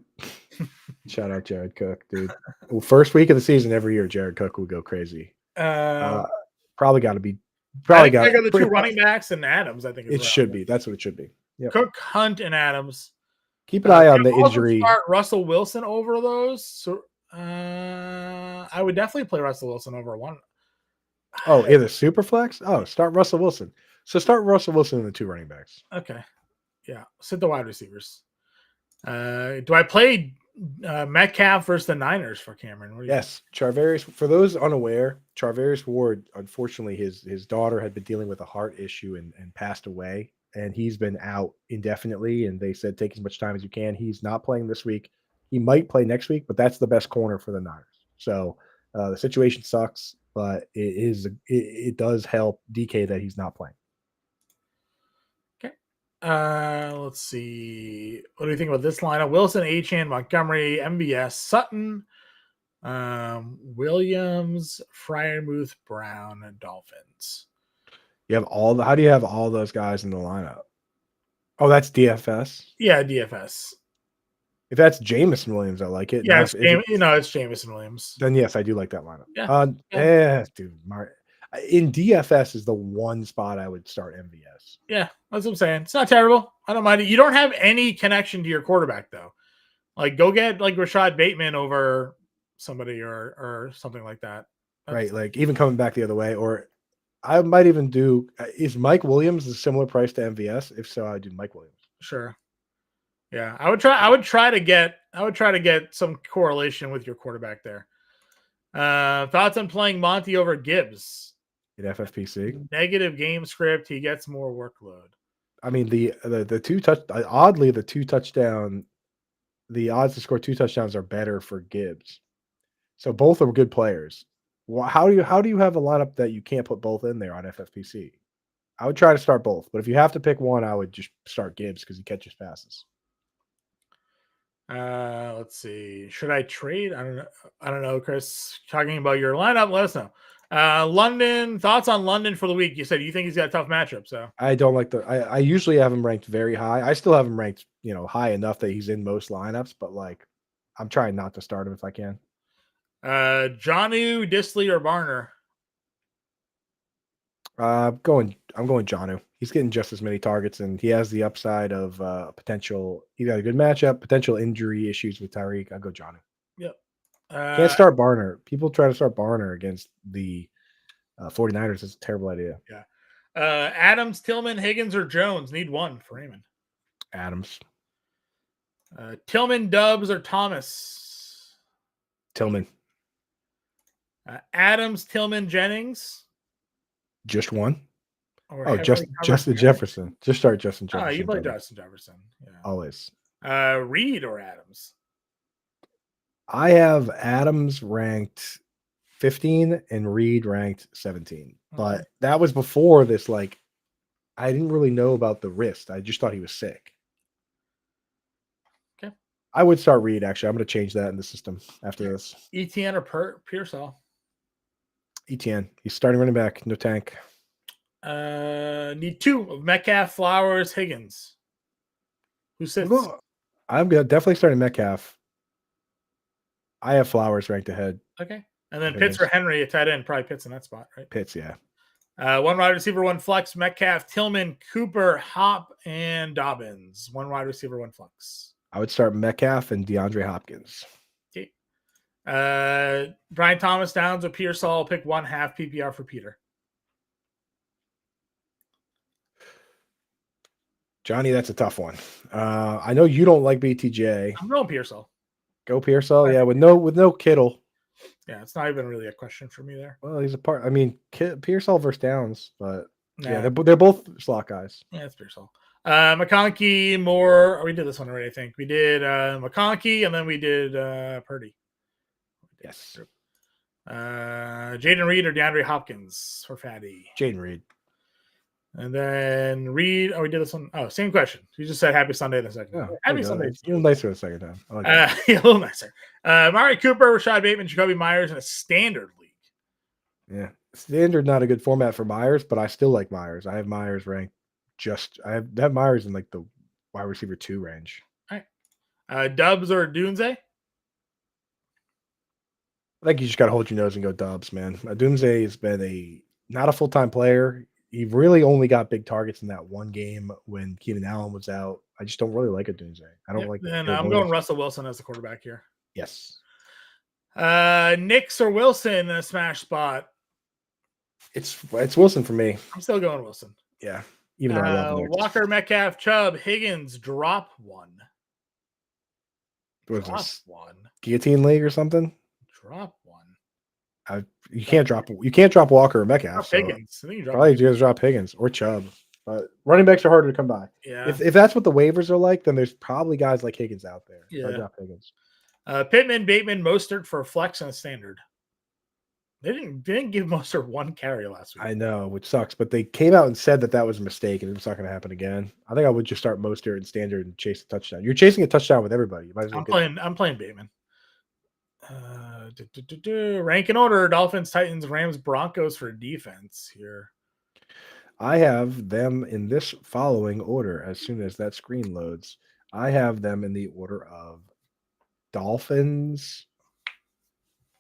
Shout out Jared Cook, dude. Well, first week of the season, every year, Jared Cook will go crazy. Probably got to be. Probably got the 2 running backs and Adams. I think it should be. That's what it should be. Yep. Cook, Hunt, and Adams. Keep an eye on the injury. Start Russell Wilson over those. So I would definitely play Russell Wilson over one. Oh, in the super flex? Oh, start Russell Wilson. So start Russell Wilson in the 2 running backs. Okay. Yeah. Sit the wide receivers. Do I play Metcalf versus the Niners for Cameron? Yes. Charvarius, for those unaware, Charvarius Ward, unfortunately, his daughter had been dealing with a heart issue and passed away. And he's been out indefinitely. And they said, take as much time as you can. He's not playing this week. He might play next week, but that's the best corner for the Niners. So the situation sucks, but it does help DK that he's not playing. Okay. Let's see. What do you think about this lineup? Wilson, Achane, Montgomery, MBS, Sutton, Williams, Freiermuth, Brown, and Dolphins. You have how do you have all those guys in the lineup? Oh, that's DFS. Yeah, DFS. If that's Jameson Williams, I like it. Yeah, it's Jameson Williams. Then yes, I do like that lineup. Yeah. Dude, in DFS is the one spot I would start MVS. Yeah, that's what I'm saying. It's not terrible. I don't mind it. You don't have any connection to your quarterback though. Like, go get like Rashad Bateman over somebody or something like that. Right, like even coming back the other way, or I might even do. Is Mike Williams a similar price to MVS? If so, I would do Mike Williams. Sure. Yeah, I would try to get some correlation with your quarterback there. Thoughts on playing Monty over Gibbs? In FFPC, negative game script. He gets more workload. I mean, the odds to score 2 touchdowns are better for Gibbs. So both are good players. Well, how do you have a lineup that you can't put both in there on FFPC? I would try to start both, but if you have to pick one, I would just start Gibbs because he catches passes. Let's see. Should I trade? I don't know, Chris. Talking about your lineup, let us know. London, thoughts on London for the week? You said you think he's got a tough matchup. So I don't like I usually have him ranked very high. I still have him ranked, high enough that he's in most lineups, but like I'm trying not to start him if I can. Jonnu, Disley, or Barner? I'm going Jonnu. He's getting just as many targets, and he has the upside of potential. He got a good matchup, potential injury issues with Tyreek. I'll go Jonnu. Yep. Can't start Barner. People try to start Barner against the 49ers. It's a terrible idea. Yeah. Adams, Tillman, Higgins, or Jones? Need one for Raymond. Adams. Tillman, Dubs, or Thomas? Tillman. Adams, Tillman, Jennings. Just one. Justin Jefferson. Just start Justin Jefferson. Oh, you play Justin Jefferson. Yeah. Always. Reed or Adams? I have Adams ranked 15 and Reed ranked 17. But that was before this. Like, I didn't really know about the wrist. I just thought he was sick. Okay. I would start Reed, actually. I'm going to change that in the system after this. ETN or Pearsall? ETN. He's starting running back. No tank. Need 2 of Metcalf, Flowers, Higgins. Who sits? I'm definitely starting Metcalf. I have Flowers ranked ahead. Okay. And then Pitts or Henry, a tight end. Probably Pitts in that spot, right? Pitts, yeah. 1 wide receiver, 1 flex. Metcalf, Tillman, Cooper, Hop, and Dobbins. 1 wide receiver, 1 flex. I would start Metcalf and DeAndre Hopkins. Okay. Brian Thomas, Downs, or Pearsall. Pick 1 half PPR for Peter. Johnny, that's a tough one. I know you don't like BTJ. I'm going Pearsall. Go Pearsall, yeah, with no Kittle. Yeah, it's not even really a question for me there. Well, he's a part. I mean, Pearsall versus Downs, but yeah, they're both slot guys. Yeah, it's Pearsall. McConkey, Moore. We did this one already, I think. We did McConkey, and then we did Purdy. Yes. Jaden Reed or DeAndre Hopkins for Fatty. Jaden Reed. And then Reed. Oh, we did this one. Oh, same question. You just said Happy Sunday the second time. Happy Sunday. It's a little nicer the second time. I like yeah, a little nicer. Amari Cooper, Rashad Bateman, Jacoby Myers in a standard league. Yeah. Standard, not a good format for Myers, but I still like Myers. I have Myers ranked I have Myers in like the wide receiver 2 range. All right. Dubs or Dunze? I think you just got to hold your nose and go Dubs, man. Dunze has been not a full-time player. He really only got big targets in that one game when Keenan Allen was out. I just don't really like Dunze. I don't like. And I'm going Russell Wilson as the quarterback here. Yes. Nix or Wilson in a smash spot? It's Wilson for me. I'm still going Wilson. Yeah. Even though I love Nix. Walker, Metcalf, Chubb, Higgins, drop 1. What drop this? 1. Guillotine league or something? Drop 1. You can't drop Walker or Metcalf. So Higgins. I think you probably just drop Higgins or Chubb. But running backs are harder to come by. Yeah. If that's what the waivers are like, then there's probably guys like Higgins out there. Yeah. I drop Higgins. Pittman, Bateman, Mostert for a flex and a standard. They didn't give Mostert 1 carry last week. I know, which sucks. But they came out and said that was a mistake and it's not going to happen again. I think I would just start Mostert and standard and chase a touchdown. You're chasing a touchdown with everybody. You might as well I'm playing Bateman. Rank and order: Dolphins, Titans, Rams, Broncos for defense here. I have them in this following order. As soon as that screen loads, I have them in the order of Dolphins,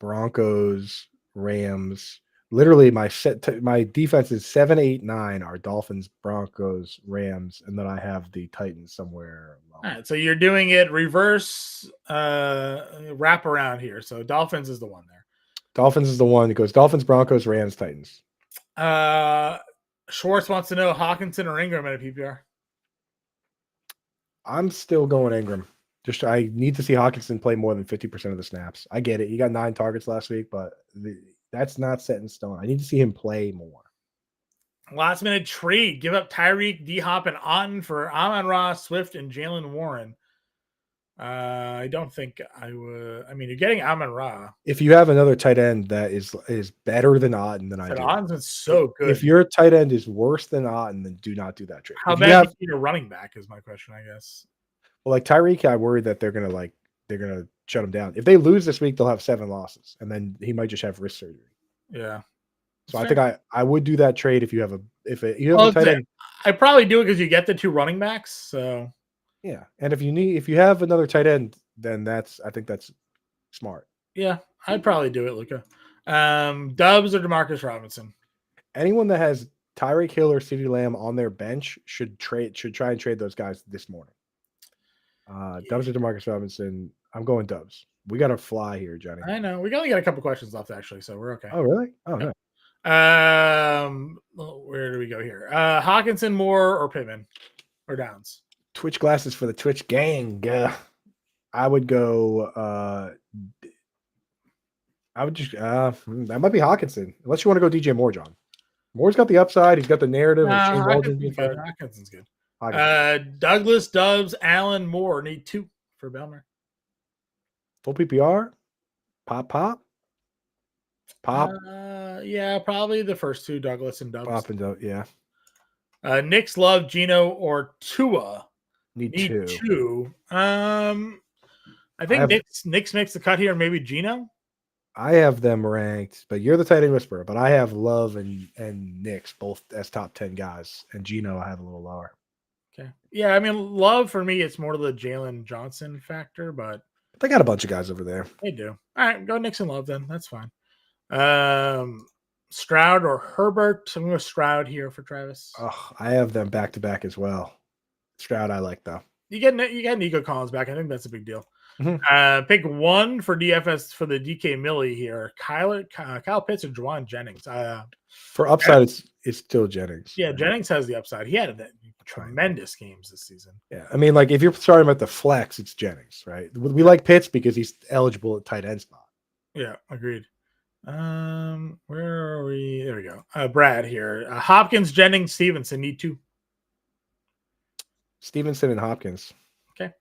Broncos, Rams. Literally, my defense is 7, 8, 9 are Dolphins, Broncos, Rams, and then I have the Titans somewhere. All right, so you're doing it reverse wrap around here. So Dolphins is the one there. Dolphins is the one. It goes Dolphins, Broncos, Rams, Titans. Schwartz wants to know Hawkinson or Ingram at a PPR. I'm still going Ingram. I need to see Hawkinson play more than 50% of the snaps. I get it. He got 9 targets last week, but that's not set in stone. I need to see him play more. Last minute trade. Give up Tyreek, D-Hop, and Otten for Amon-Ra, Swift, and Jalen Warren. I don't think I would. I mean, you're getting Amon-Ra. If you have another tight end that is better than Otten, then I do. Otten's been so good. If your tight end is worse than Otten, then do not do that trade. How bad do you need a running back is my question, I guess. Well, like Tyreek, I worry that they're gonna shut him down. If they lose this week, they'll have 7 losses, and then he might just have wrist surgery. Yeah. So I think I would do that trade if you have a tight end. I probably do it because you get the 2 running backs. So yeah, and if you have another tight end, then I think that's smart. Yeah, I'd probably do it, Luca. Dubs or Demarcus Robinson? Anyone that has Tyreek Hill or CeeDee Lamb on their bench should try and trade those guys this morning. Dubs or Demarcus Robinson? I'm going Dubs. We got to fly here, Johnny. I know. We only got a couple questions left, actually, so we're okay. Oh, really? Oh, no. Where do we go here? Hawkinson, Moore, or Pittman, or Downs? Twitch glasses for the Twitch gang. I would go. I would just. That might be Hawkinson, unless you want to go DJ Moore, John. Moore's got the upside. He's got the narrative. Hawkinson's good. Douglas, Dubs, Allen, Moore need 2 for Belmer. Full PPR. Pop. Yeah, probably the first 2, Douglas and Dubs. Pop and Dubs, yeah. Knicks, Love, Gino, or Tua. Need 2. I think Knicks makes the cut here. Maybe Gino. I have them ranked, but you're the tight end whisperer. But I have Love and Knicks both as top 10 guys, and Gino I have a little lower. Okay. Yeah, I mean, Love for me, it's more to the Jalen Johnson factor, but they got a bunch of guys over there. They do. All right, go Knicks and Love then. That's fine. Stroud or Herbert. I'm going to Stroud here for Travis. Oh, I have them back to back as well. Stroud I like though. You get Nico Collins back. I think that's a big deal. Mm-hmm. Pick one for DFS for the DK Millie here. Kyle Pitts or Juwan Jennings. For upside, it's still Jennings. Yeah, right? Jennings has the upside. He had tremendous games this season. Yeah, I mean, like if you're starting at the flex, it's Jennings, right? We like Pitts because he's eligible at tight end spot. Yeah, agreed. Where are we? There we go. Brad here. Hopkins, Jennings, Stevenson need two. Stevenson and Hopkins. Okay.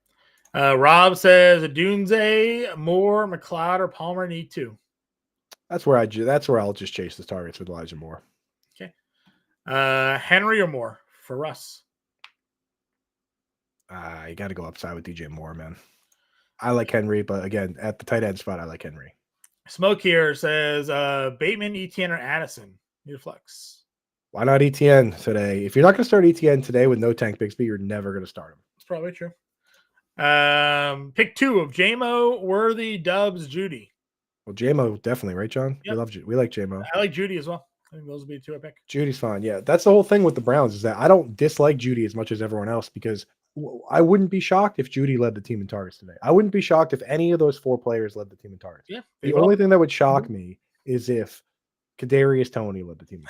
Rob says Dunze, Moore, McLeod, or Palmer need two. That's where I'll just chase the targets with Elijah Moore. Okay. Henry or Moore for Russ. You got to go upside with DJ Moore, man. I like Henry, but again, at the tight end spot, I like Henry. Smoke here says Bateman, Etienne, or Addison. Need a flex. Why not Etienne today? If you're not going to start Etienne today with no Tank Bixby, you're never going to start him. That's probably true. Pick two of JMO, Worthy, Dubs, Judy. Well, JMO definitely, right, John? Yep. We like JMO. I like Judy as well. I think those would be two I pick. Judy's fine. Yeah, that's the whole thing with the Browns is that I don't dislike Judy as much as everyone else because I wouldn't be shocked if Judy led the team in targets today. I wouldn't be shocked if any of those four players led the team in targets. Yeah. The only thing that would shock me is if Kadarius Toney led the team.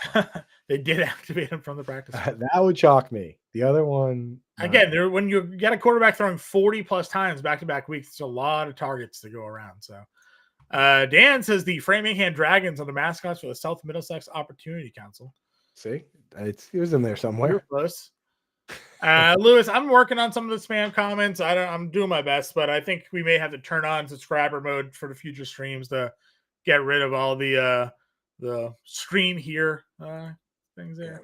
They did activate him from the practice. That would shock me. The other one, again, when you get a quarterback throwing 40 plus times back-to-back weeks, it's a lot of targets to go around. So Dan says the Framingham Dragons are the mascots for the South Middlesex Opportunity Council. See, it was in there somewhere. You're close. Lewis, I'm working on some of the spam comments. I'm doing my best, but I think we may have to turn on subscriber mode for the future streams to get rid of all the stream here things there.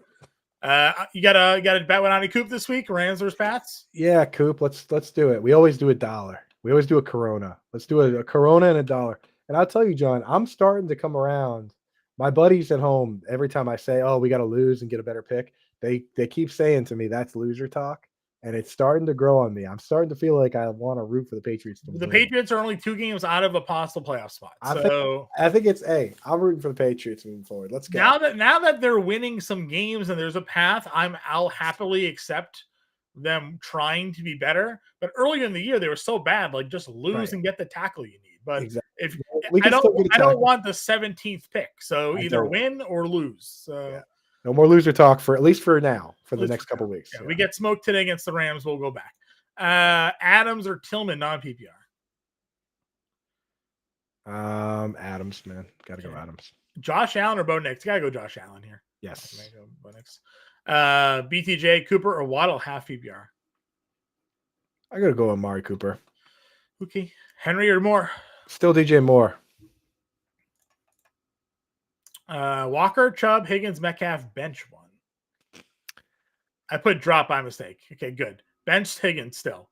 You got a bet with Ani Coop this week, Rams versus Pats? Yeah, Coop, let's do it. We always do $1. We always do a Corona. Let's do a Corona and $1. And I'll tell you, John, I'm starting to come around. My buddies at home, every time I say, "Oh, we got to lose and get a better pick," they keep saying to me, "That's loser talk," and it's starting to grow on me. I'm starting to feel like I want to root for the Patriots. The Patriots are only 2 games out of a possible playoff spot. I think it's I'm rooting for the Patriots moving forward. Let's go. Now that they're winning some games and there's a path, I'll happily accept them trying to be better. But earlier in the year, they were so bad. Like just lose and get the tackle you need. But exactly. I don't want the 17th pick. So either win or lose. So. Yeah. No more loser talk for at least for now, for the next couple of weeks. Yeah, we get smoked today against the Rams. We'll go back. Adams or Tillman, non-PPR? Adams, man. Got to go Adams. Josh Allen or Bo Nix? Got to go Josh Allen here. Yes. Go Bo Nix. BTJ, Cooper, or Waddle, half PPR? I got to go Amari Cooper. Okay. Henry or Moore? Still DJ Moore. Walker, Chubb, Higgins, Metcalf, bench one. I put drop by mistake. Okay, good. Bench Higgins still.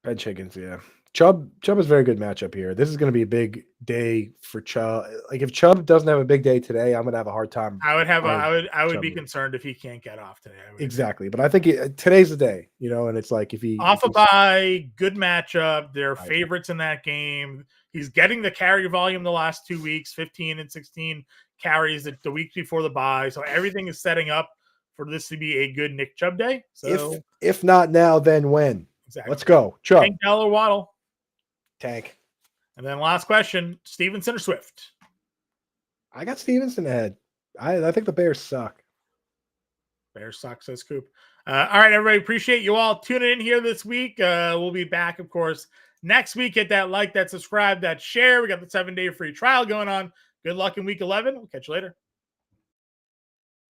Bench Higgins, yeah. Chubb is a very good matchup here. This is going to be a big day for Chubb. Like if Chubb doesn't have a big day today, I'm going to have a hard time. I would be concerned if he can't get off today. Exactly, but I think today's the day, and it's like if he off a bye, good matchup. They're favorites in that game. He's getting the carry volume the last 2 weeks, 15 and 16 carries the week before the bye. So everything is setting up for this to be a good Nick Chubb day. So if not now, then when? Exactly. Let's go. Chubb. Tank or Waddle. Tank. And then last question, Stevenson or Swift? I got Stevenson ahead. I think the Bears suck. Bears suck, says Coop. All right, everybody. Appreciate you all tuning in here this week. We'll be back, of course, next week. Hit that like, that subscribe, that share. We got the 7-day free trial going on. Good luck in week 11. We'll catch you later.